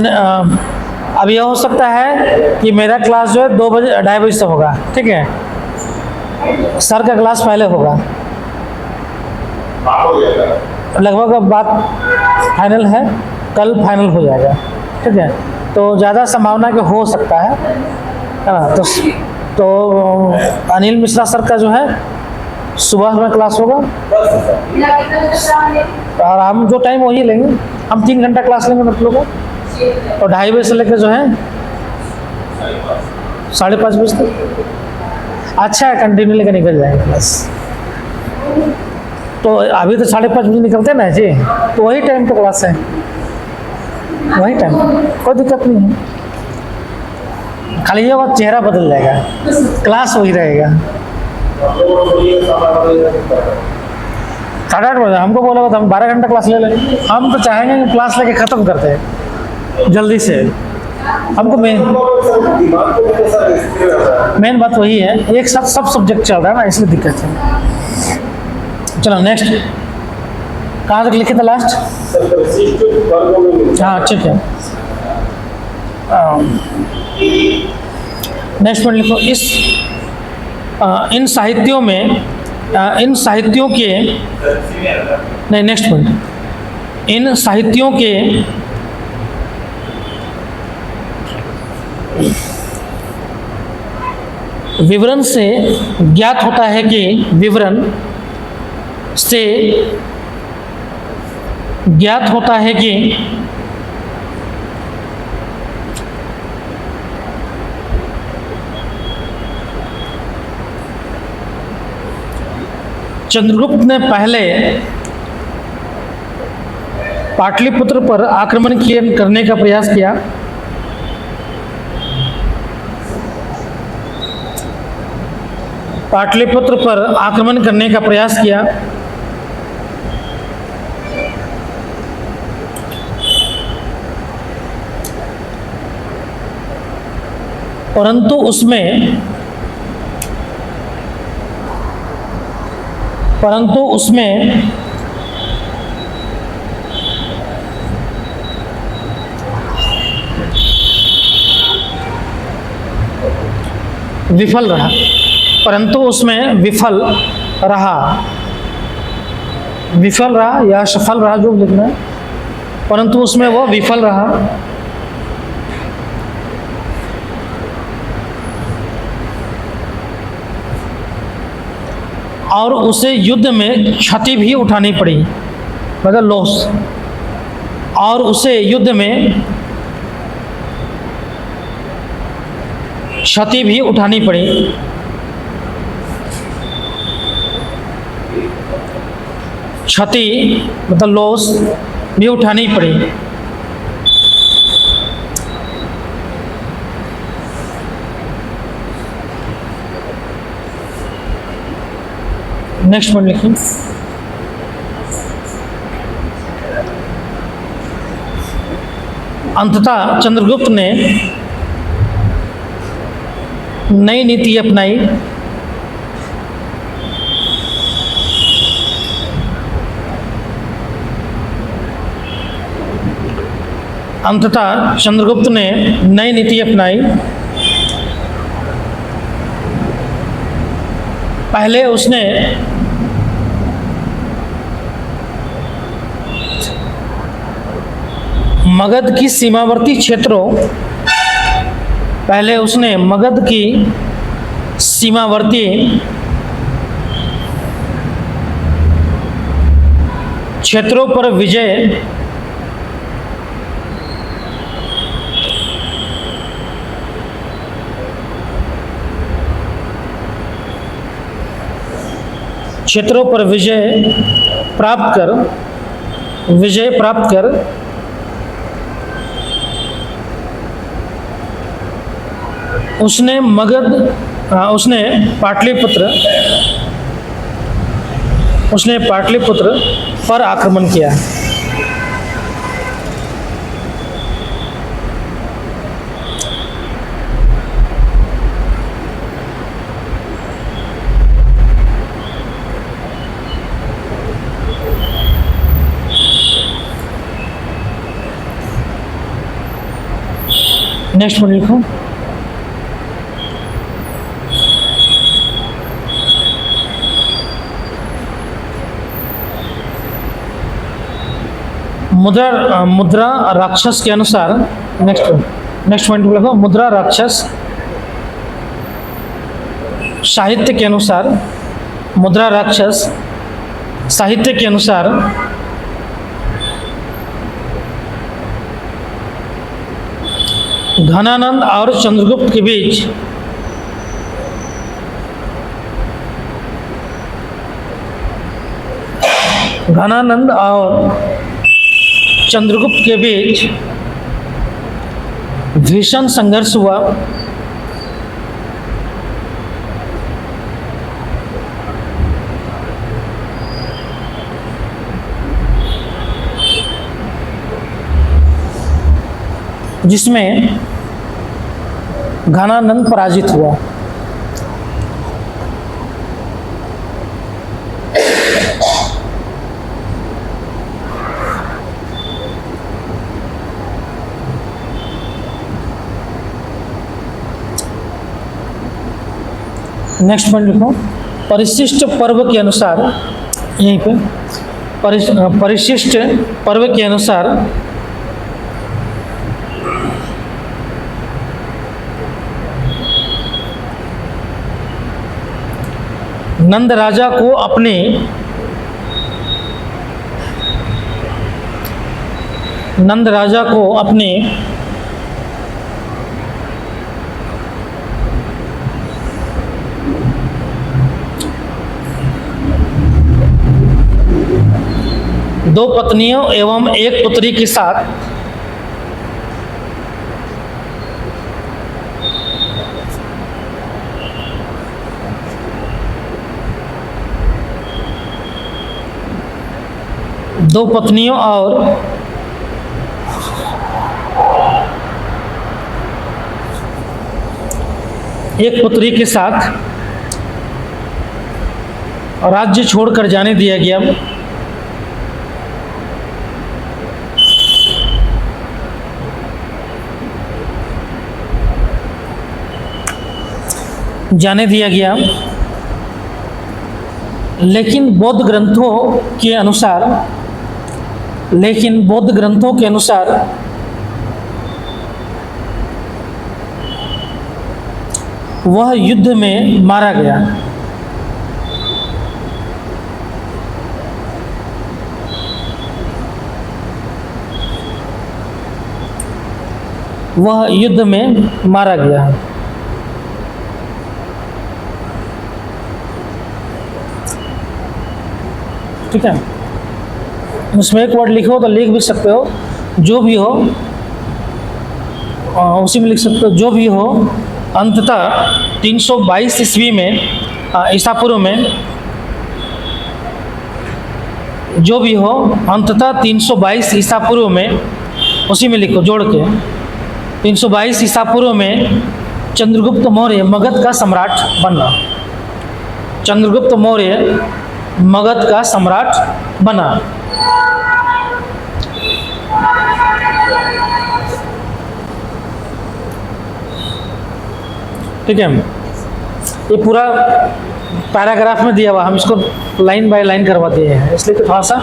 अब यह हो सकता है कि मेरा क्लास जो है 2 बजे 2:30 बजे से होगा, ठीक है। सर का क्लास पहले होगा, लगभग अब बात फाइनल है, कल फाइनल हो जाएगा, ठीक है। तो ज़्यादा संभावना कि हो सकता है ना। तो अनिल मिश्रा सर का जो है सुबह में क्लास होगा, और हम जो टाइम वही लेंगे, हम 3 घंटा क्लास लेंगे मतलब को, और 2:30 बजे से लेकर जो है 5:30 बजे तक। अच्छा है, कंटिन्यू लेकर निकल जाएंगे क्लास। तो अभी तो 5:30 बजे निकलते हैं ना जी, तो वही टाइम तो क्लास है, वही टाइम, कोई दिक्कत नहीं है। खाली ये बात चेहरा बदल जाएगा, क्लास वही रहेगा। 8:30 बजे हमको बोला तो हम 12 घंटा क्लास ले लेंगे। हम तो चाहेंगे कि क्लास लेके ख़त्म करते हैं जल्दी से। हमको मेन बात वही है, एक साथ सब सब्जेक्ट चल रहा है ना, इसलिए दिक्कत है। चलो नेक्स्ट, कहाँ तक लिखे थे लास्ट? हाँ ठीक है, नेक्स्ट पॉइंट लिखो। इन साहित्यों के नहीं, नेक्स्ट पॉइंट, इन साहित्यों के विवरण से ज्ञात होता है कि चंद्रगुप्त ने पहले पाटलिपुत्र पर आक्रमण करने का प्रयास किया। पाटलिपुत्र पर आक्रमण करने का प्रयास किया, परंतु उसमें विफल रहा या सफल रहा, जो लिखना है, परंतु उसमें वो विफल रहा। और उसे युद्ध में क्षति भी उठानी पड़ी, मतलब लॉस, और उसे युद्ध में क्षति भी उठानी पड़ी। क्षति मतलब लॉस भी उठानी पड़ी। नेक्स्ट पॉइंट लिखिए। अंततः चंद्रगुप्त ने नई नीति अपनाई। अंततः चंद्रगुप्त ने नई नीति अपनाई। पहले उसने मगध की सीमावर्ती क्षेत्रों पहले उसने मगध की सीमावर्ती क्षेत्रों पर विजय विजय प्राप्त कर उसने पाटलिपुत्र पर आक्रमण किया। नेक्स्ट पॉइंट लिखो। मुद्रा राक्षस के अनुसार नेक्स्ट पॉइंट लिखो। मुद्रा राक्षस साहित्य के अनुसार घनानंद और चंद्रगुप्त के बीच भीषण संघर्ष हुआ। जिसमें घनानंद पराजित हुआ। नेक्स्ट पॉइंट लिखो। परिशिष्ट पर्व के अनुसार, यहीं पे परिशिष्ट पर्व के अनुसार नंद राजा को अपने दो पत्नियों एवं एक पुत्री के साथ और एक पुत्री के साथ राज्य छोड़कर जाने दिया गया। लेकिन बौद्ध ग्रंथों के अनुसार वह युद्ध में मारा गया। ठीक है। उसमें एक वर्ड लिखो तो लिख भी सकते हो, जो भी हो, उसी में लिख सकते हो जो भी हो। अंततः 322 ईस्वी में, ईसा पूर्व में, जो भी हो अंततः 322 ईसा पूर्व में, उसी में लिखो जोड़ के, 322 ईसा पूर्व में चंद्रगुप्त मौर्य मगध का सम्राट बना। चंद्रगुप्त मौर्य मगध का सम्राट बना। ठीक है, ये पूरा पैराग्राफ में दिया हुआ, हम इसको लाइन बाय लाइन करवा दिए हैं, इसलिए तो थोड़ा सा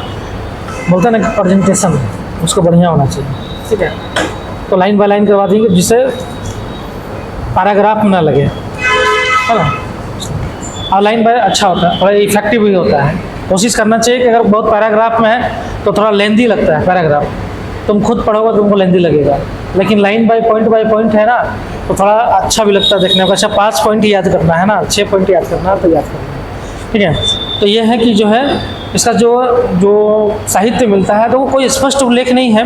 बोलते हैं ना कि प्रेजेंटेशन उसको बढ़िया होना चाहिए। ठीक है, तो लाइन बाय लाइन करवा देंगे जिससे पैराग्राफ में ना लगे, है ना। और लाइन बाय अच्छा होता है, थोड़ा इफेक्टिव भी होता है। कोशिश करना चाहिए कि अगर बहुत पैराग्राफ में है तो थोड़ा लेंदी लगता है पैराग्राफ, तुम खुद पढ़ोगे तुमको लेंदी लगेगा, लेकिन लाइन बाय पॉइंट है ना, तो थोड़ा अच्छा भी लगता है देखने को। अच्छा 5 पॉइंट ही याद करना है ना, 6 पॉइंट याद करना है तो याद करना है। ठीक है, तो ये है कि जो है इसका जो साहित्य मिलता है तो वो कोई स्पष्ट उल्लेख नहीं है,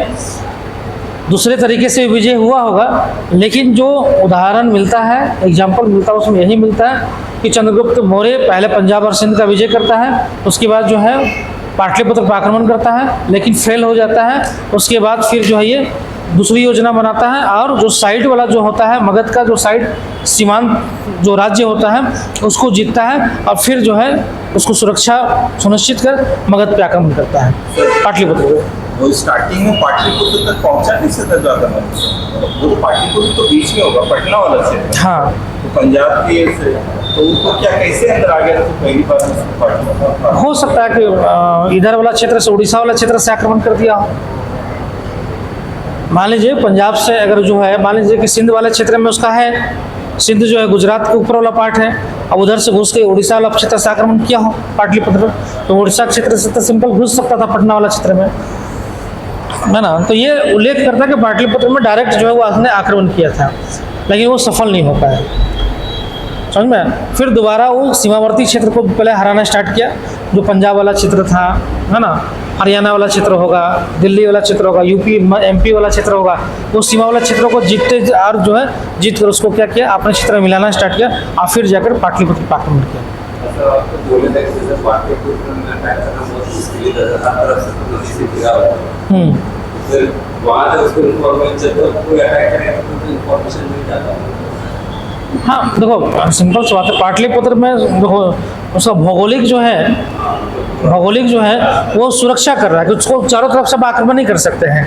दूसरे तरीके से विजय हुआ होगा, लेकिन जो उदाहरण मिलता है, एग्जाम्पल मिलता है, उसमें यही मिलता है कि चंद्रगुप्त मौर्य पहले पंजाब और सिंध का विजय करता है, उसके बाद जो है पाटलिपुत्र पर आक्रमण करता है लेकिन फेल हो जाता है। उसके बाद फिर जो है ये दूसरी योजना बनाता है और जो साइड वाला जो होता है मगध का, जो साइड सीमांत जो राज्य होता है उसको जीतता है और फिर जो है उसको सुरक्षा सुनिश्चित कर मगध पे आक्रमण करता है, पाटलिपुत्र पे। वो स्टार्टिंग में पाटलिपुत्र तक पहुंचा नहीं सकता ज़्यादा, वो तो पाटलिपुत्र तो बीच में होगा, पटना वाला क्षेत्र। हाँ, तो पंजाब के से तो उसको क्या कैसे अंदर आ गया, तो पहली बार पाटलिपुत्र हो सकता है कि इधर वाला क्षेत्र से, उड़ीसा वाला क्षेत्र से आक्रमण कर दिया हो। मान लीजिए पंजाब से अगर जो है, मान लीजिए कि सिंध वाले क्षेत्र में उसका है, सिंध जो है गुजरात के ऊपर वाला पार्ट है, अब उधर से घुस के उड़ीसा वाला क्षेत्र से आक्रमण किया हो पाटलिपुत्र, तो उड़ीसा क्षेत्र से तो सिंपल घुस सकता था पटना वाला क्षेत्र में, है ना। तो ये उल्लेख करता है कि पाटलिपुत्र में डायरेक्ट जो है वो उसने आक्रमण किया था, लेकिन वो सफल नहीं हो पाया, समझ में। फिर दोबारा वो सीमावर्ती क्षेत्र को पहले हराना स्टार्ट किया, जो पंजाब वाला क्षेत्र था, है ना, हरियाणा वाला क्षेत्र होगा, दिल्ली वाला क्षेत्र होगा, यूपी एमपी वाला क्षेत्र होगा, वो सीमा वाला क्षेत्रों को जीतते और जो है जीत कर उसको क्या किया, अपने क्षेत्र में मिलाना स्टार्ट किया और फिर जाकर पाटलिपुत्र पर आक्रमण किया। हाँ देखो, सिंपल सी बात है, पाटलिपुत्र में देखो उसका भौगोलिक जो है वो सुरक्षा कर रहा है कि उसको चारों तरफ से आक्रमण नहीं कर सकते हैं,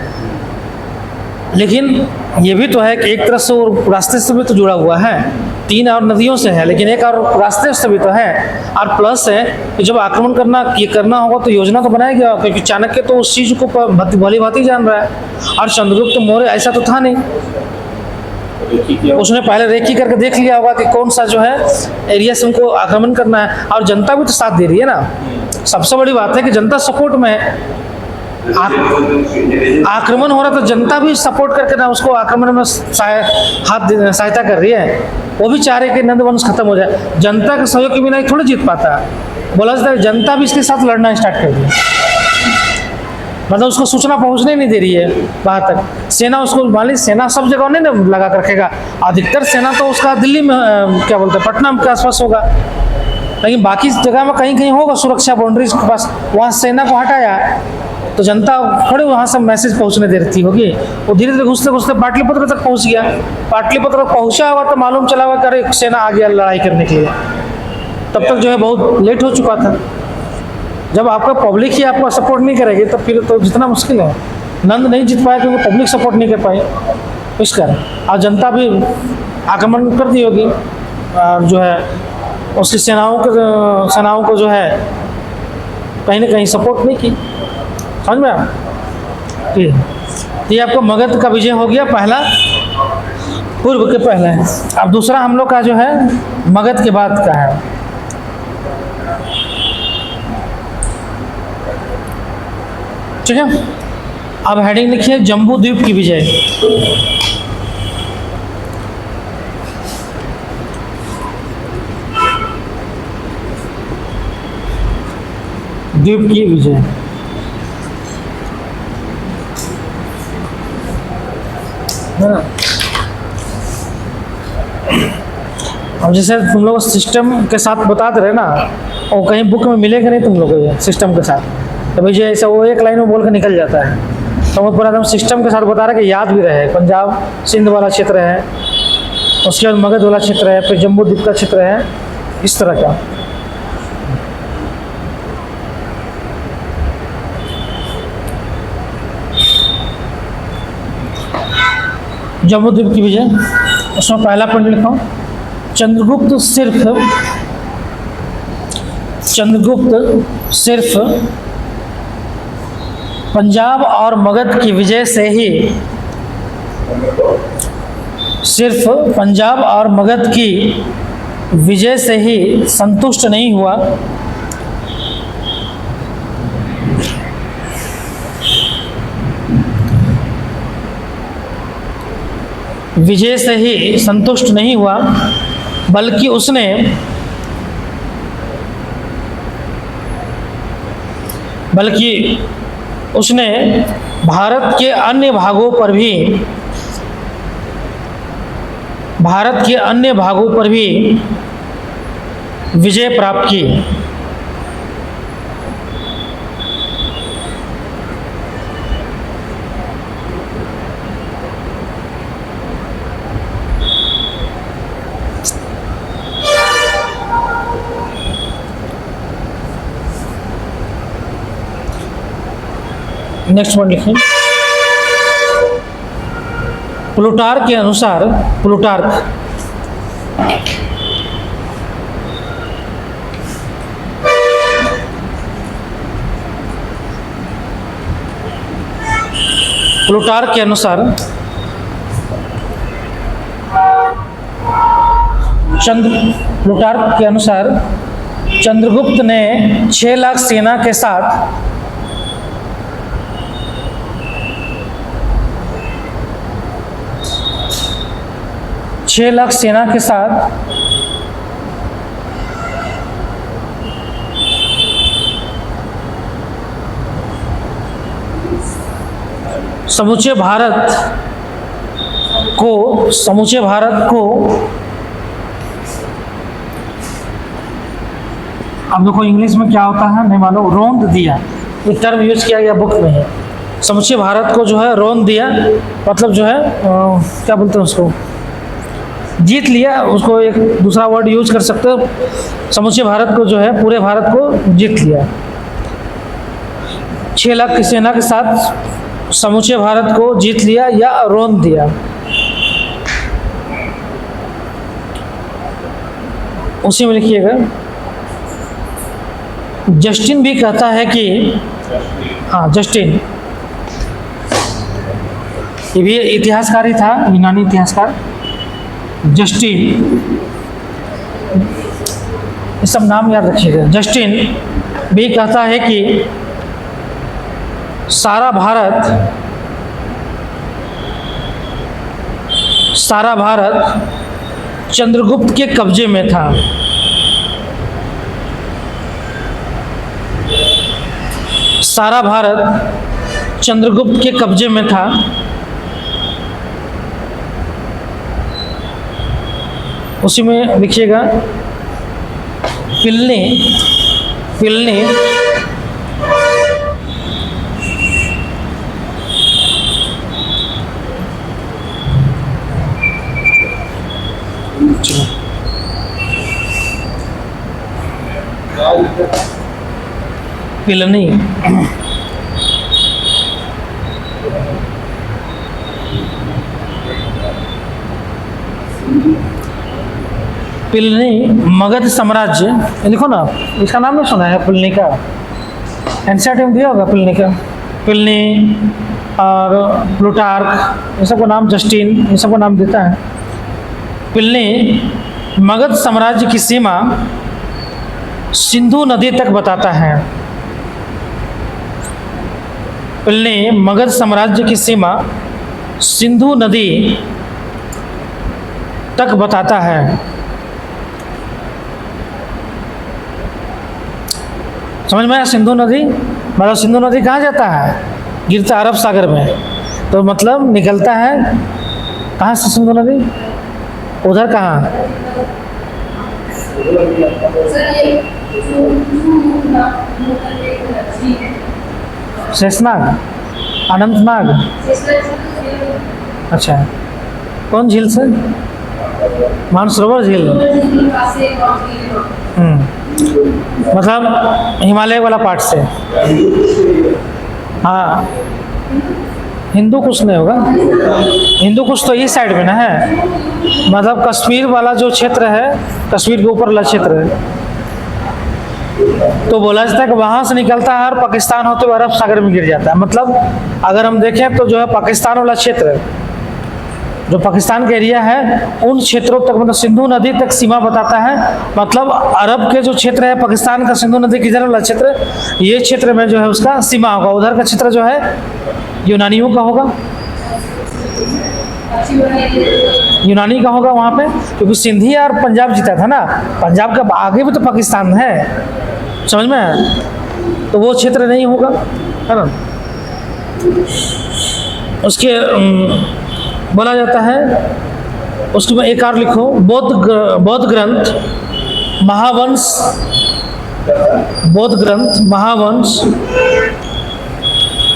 लेकिन ये भी तो है कि एक तरफ से वो रास्ते से भी तो जुड़ा हुआ है, 3 और नदियों से है, लेकिन एक और रास्ते से भी तो है। और प्लस है कि जब आक्रमण करना होगा तो योजना तो बनाएगा, क्योंकि चाणक्य तो उस चीज़ को भली भांति जान रहा है, और चंद्रगुप्त मौर्य ऐसा तो था नहीं, उसने पहले रेकी करके देख लिया होगा कि कौन सा जो है एरिया से उनको आक्रमण करना है, और जनता भी तो साथ दे रही है ना। सबसे बड़ी बात है कि जनता सपोर्ट में है, आक्रमण हो रहा तो जनता भी सपोर्ट करके ना उसको आक्रमण में सहायता कर रही है। वो भी चाह रहे कि नंदवंश खत्म हो जाए, जनता के सहयोग के बिना थोड़ी जीत पाता है। बोला जाता है जनता भी इसके साथ लड़ना स्टार्ट कर दिया, मतलब उसको सूचना पहुंचने नहीं दे रही है वहाँ तक। सेना उसको, मान लीजिए सेना सब जगह नहीं ना लगा कर रखेगा, अधिकतर सेना तो उसका दिल्ली में क्या बोलते हैं पटना के आसपास होगा, लेकिन बाकी जगह में कहीं कहीं होगा सुरक्षा बाउंड्रीज के पास, वहाँ सेना को हटाया तो जनता थोड़ी वहाँ से मैसेज पहुँचने दे रही होगी। वो धीरे धीरे घुसते घुसते पाटलिपुत्र तक पहुँच गया, पाटलिपुत्र पहुँचा होगा तो मालूम चला हुआ कि अरे सेना आ गया लड़ाई करने के लिए, तब तक जो है बहुत लेट हो चुका था। जब आपका पब्लिक ही आपको सपोर्ट नहीं करेगी तो फिर तो जितना मुश्किल है। नंद नहीं जीत पाया क्योंकि पब्लिक सपोर्ट नहीं कर पाई, इस कारण, और जनता भी आक्रमण कर दी होगी, और जो है उसकी सेनाओं को जो है कहीं ना कहीं सपोर्ट नहीं की, समझ में आप। ठीक है, ये आपको मगध का विजय हो गया पहला, पूर्व के पहले। अब दूसरा हम लोग का जो है मगध के बाद का है। ठीक है, अब हेडिंग लिखिए जम्बू द्वीप की विजय। द्वीप की विजय। है ना। अब जैसे तुम लोग सिस्टम के साथ बताते रहे ना, और कहीं बुक में मिलेगा नहीं तुम लोग को ये सिस्टम के साथ, तो भाई जो ऐसा वो एक लाइन में बोल के निकल जाता है। तो वो पूरा एकदम सिस्टम के साथ बता रहा है कि याद भी रहे। पंजाब सिंध वाला क्षेत्र है, उसके बाद मगध वाला क्षेत्र है, फिर जम्बू द्वीप का क्षेत्र है, इस तरह का। जम्बू द्वीप की विजय, उसमें पहला पॉइंट लिखा हूँ, चंद्रगुप्त सिर्फ पंजाब और मगध की विजय से ही, सिर्फ पंजाब और मगध की विजय से ही संतुष्ट नहीं हुआ, विजय से ही संतुष्ट नहीं हुआ, बल्कि उसने भारत के अन्य भागों पर भी विजय प्राप्त की। नेक्स्ट पॉइंट लिखें, प्लूटार्क के अनुसार, प्लूटार्क के अनुसार प्लूटार्क के अनुसार चंद्रगुप्त ने 6 लाख सेना के साथ 6 लाख सेना के साथ समूचे भारत को अब देखो इंग्लिश में क्या होता है नहीं मालूम, रौंद दिया, ये टर्म यूज किया गया बुक में है। समूचे भारत को जो है रौंद दिया, मतलब जो है क्या बोलते हैं उसको, जीत लिया। उसको एक दूसरा वर्ड यूज कर सकते हो, समूचे भारत को जो है, पूरे भारत को जीत लिया। 6 लाख की सेना के साथ समूचे भारत को जीत लिया या रौंद दिया। उसी में लिखिएगा, जस्टिन भी कहता है कि, हाँ जस्टिन ये भी इतिहासकार ही था, यूनानी इतिहासकार जस्टिन, ये सब नाम याद रखिएगा। जस्टिन भी कहता है कि सारा भारत चंद्रगुप्त के कब्जे में था। सारा भारत चंद्रगुप्त के कब्जे में था। उसी में लिखिएगा, पिलनी पिलनी मगध साम्राज्य, लिखो ना, इसका नाम नहीं सुना है पिलनी का, एनसीईआरटी में दिया होगा पिलनी का। पिलनी और प्लूटार्क, ये सबका नाम, जस्टिन, ये सबका नाम देता है। पिलनी मगध साम्राज्य की सीमा सिंधु नदी तक बताता है। पिलनी मगध साम्राज्य की सीमा सिंधु नदी तक बताता है। समझ में आया? सिंधु नदी मतलब सिंधु नदी कहाँ जाता है? गिरता अरब सागर में, तो मतलब निकलता है कहाँ से सिंधु नदी? उधर कहाँ? शेषनाग, अनंतनाग। अच्छा, कौन झील से? मानसरोवर झील। मतलब हिमालय वाला पार्ट से। हाँ, हिंदू कुछ नहीं होगा। हिंदू कुछ तो इस साइड में ना है, मतलब कश्मीर वाला जो क्षेत्र है, कश्मीर के ऊपर वाला क्षेत्र है, तो बोला जाता है कि वहाँ से निकलता है और पाकिस्तान होते हुए अरब सागर में गिर जाता है। मतलब अगर हम देखें तो जो है पाकिस्तान वाला क्षेत्र, जो पाकिस्तान का एरिया है, उन क्षेत्रों तक, मतलब सिंधु नदी तक सीमा बताता है। मतलब अरब के जो क्षेत्र है पाकिस्तान का, सिंधु नदी किधर वाला क्षेत्र, ये क्षेत्र में जो है उसका सीमा होगा। उधर का क्षेत्र जो है यूनानियों का होगा, यूनानी का होगा वहाँ पे, क्योंकि सिंधी और पंजाब जीता था ना। पंजाब के आगे भी तो पाकिस्तान है, समझ में है? तो वो क्षेत्र नहीं होगा, है ना। उसके बोला जाता है, उसके में एक और लिखो, बौद्ध ग्रंथ महावंश, बौद्ध ग्रंथ महावंश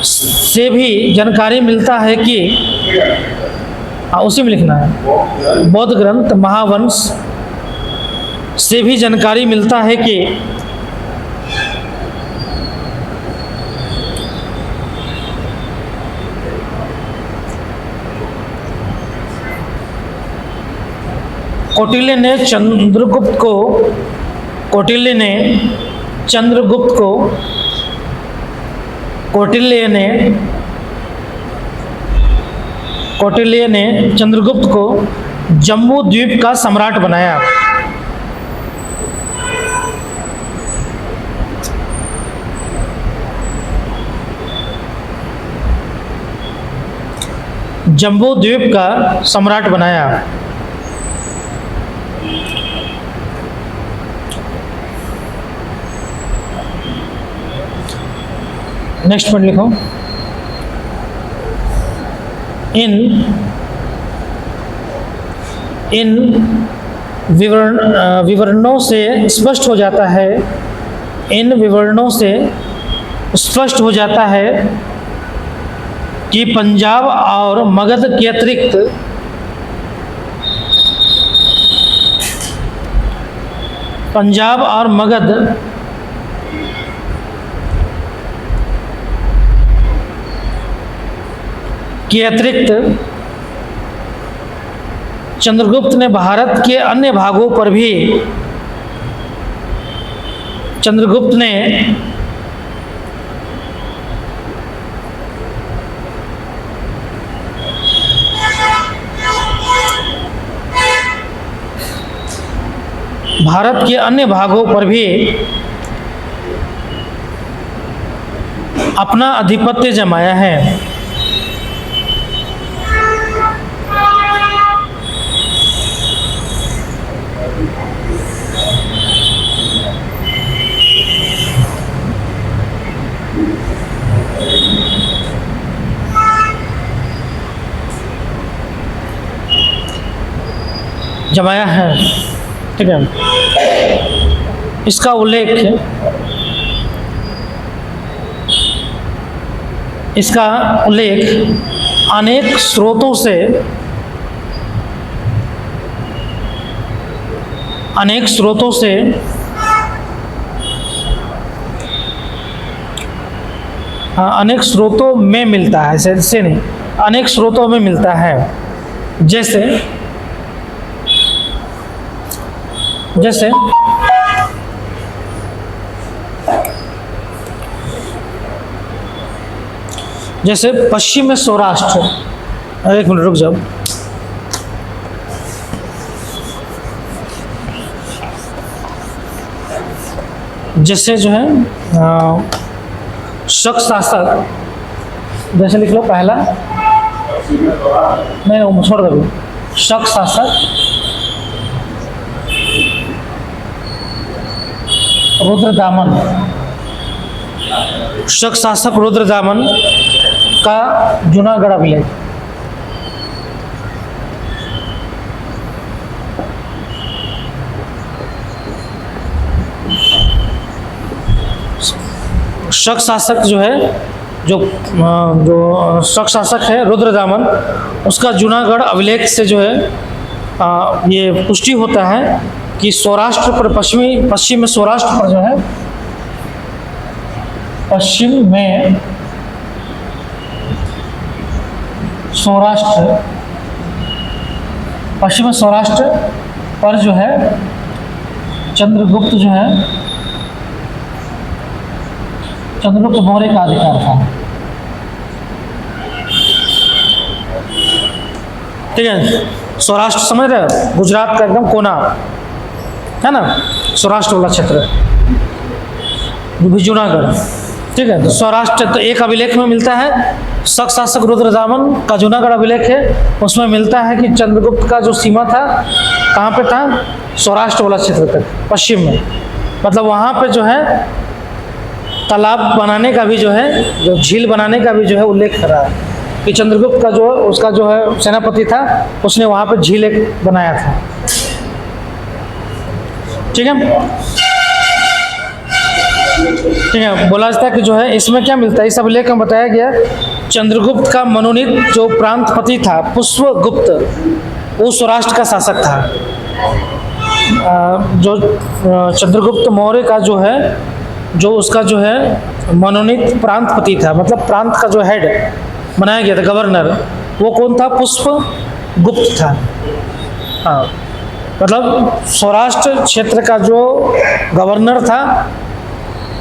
से भी जानकारी मिलता है कि, उसी में लिखना है, बौद्ध ग्रंथ महावंश से भी जानकारी मिलता है कि कौटिल्य ने चंद्रगुप्त को जम्बू द्वीप का सम्राट बनाया। जम्बू द्वीप का सम्राट बनाया। नेक्स्ट पॉइंट लिखो, इन विवरणों से स्पष्ट हो जाता है, इन विवरणों से स्पष्ट हो जाता है कि पंजाब और मगध के अतिरिक्त चंद्रगुप्त ने भारत के अन्य भागों पर भी अपना आधिपत्य जमाया है। ठीक है। इसका उल्लेख अनेक स्रोतों से अनेक स्रोतों में मिलता है, से नहीं, अनेक स्रोतों में मिलता है। जैसे पश्चिम में सौराष्ट्र, एक मिनट रुक जाओ, जैसे जो है शक शासक, जैसे लिख लो पहला, नहीं छोड़ दो, शक शासक रुद्रदामन, शक शासक रुद्रदामन का जूनागढ़ अभिलेख, शक शासक जो है, जो शक शासक है रुद्रदामन, उसका जूनागढ़ अभिलेख से जो है ये पुष्टि होता है कि सौराष्ट्र पर पश्चिम में सौराष्ट्र पर जो है, पश्चिम में सौराष्ट्र पर जो है चंद्रगुप्त मौर्य का अधिकार था। ठीक है, सौराष्ट्र समझ रहे हो, गुजरात का एकदम कोना है ना, सौराष्ट्र वाला क्षेत्र, जूनागढ़। ठीक है, तो सौराष्ट्र तो एक अभिलेख में मिलता है, शक शासक रुद्रदामन का जूनागढ़ अभिलेख है, उसमें मिलता है कि चंद्रगुप्त का जो सीमा था कहाँ पे था, सौराष्ट्र वाला क्षेत्र तक, पश्चिम में। मतलब वहाँ पे जो है तालाब बनाने का भी जो है, जो झील बनाने का भी जो है उल्लेख कर रहा है कि चंद्रगुप्त का जो उसका जो है सेनापति था, उसने वहाँ पे झील एक बनाया था। ठीक है, ठीक है, बोला जाता है कि जो है इसमें क्या मिलता है, इस अभिलेख में बताया गया चंद्रगुप्त का मनोनीत जो प्रांतपति था पुष्पगुप्त, वो सौराष्ट्र का शासक था। जो चंद्रगुप्त मौर्य का जो है, जो उसका जो है मनोनीत प्रांतपति था, मतलब प्रांत का जो हेड बनाया गया था, गवर्नर, वो कौन था, पुष्पगुप्त था। हाँ, मतलब सौराष्ट्र क्षेत्र का जो गवर्नर था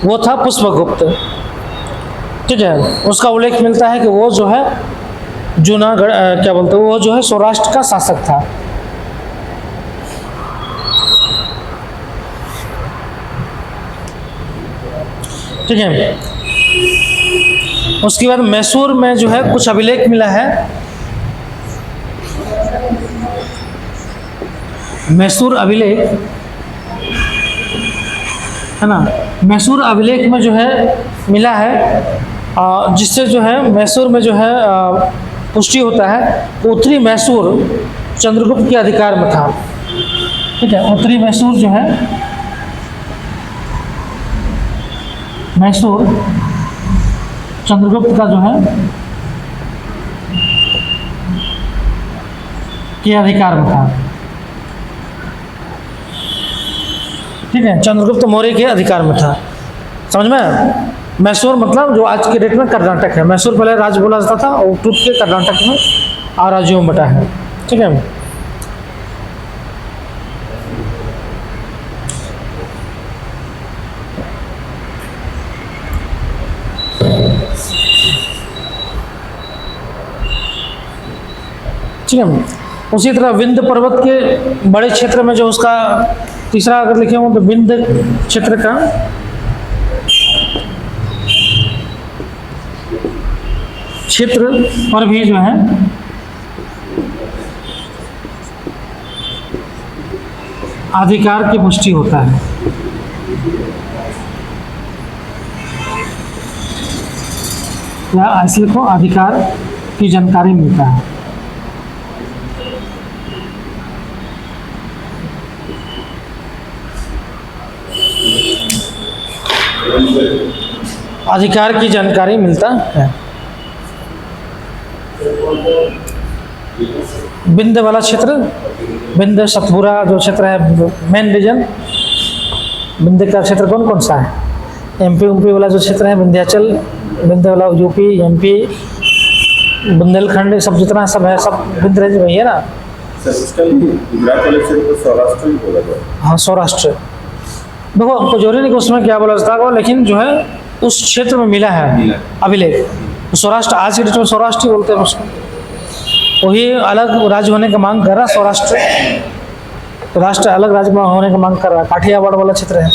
वो था पुष्पगुप्त। ठीक है, उसका उल्लेख मिलता है कि वो जो है जूनागढ़ क्या बोलते हैं, वो जो है सौराष्ट्र का शासक था। ठीक है, उसके बाद मैसूर में जो है कुछ अभिलेख मिला है। मैसूर अभिलेख है ना, मैसूर अभिलेख में जो है मिला है, जिससे जो है मैसूर में जो है पुष्टि होता है, उत्तरी मैसूर चंद्रगुप्त के अधिकार में था। ठीक है, उत्तरी मैसूर जो है, मैसूर चंद्रगुप्त का जो है के अधिकार में था। ठीक है, चंद्रगुप्त मौर्य के अधिकार में था। समझ में, मैसूर मतलब जो आज के डेट में कर्नाटक है, मैसूर पहले राज्य बोला जाता था और टूट के कर्नाटक में आ राज्यों में बटा है। ठीक है, ठीक है, उसी तरह विंध्य पर्वत के बड़े क्षेत्र में जो उसका तीसरा अगर लिखे हो तो विंध्य क्षेत्र का क्षेत्र पर भी जो है अधिकार की पुष्टि होता है। या ऐसे लिखो, अधिकार की जानकारी मिलता है। अधिकार की जानकारी मिलता है। विंध्य वाला क्षेत्र, विंध्य सतपुरा जो क्षेत्र है, मेन रीजन विंध्य का क्षेत्र कौन कौन सा है, एमपी वाला जो क्षेत्र है, विंध्याचल, विंध्य वाला यूपी, एमपी, बुंदेलखंड, सब जितना सब है, सब विंध्य रेंज में ही है ना। गुजरात वाले क्षेत्र को सौराष्ट्र ही बोला जाता है। हाँ, सौराष्ट्र। देखो, हमको जरूरी नहीं कि उसमें क्या बोला जाता है, लेकिन जो है उस क्षेत्र में मिला है अभिलेख, तो सौराष्ट्र आज के डेट में सौराष्ट्र ही बोलते हैं उसको। वही अलग राज्य होने का मांग कर रहा सौराष्ट्र, राष्ट्र अलग राज्य में होने का मांग कर रहा है, काठियावाड़ वाला क्षेत्र है।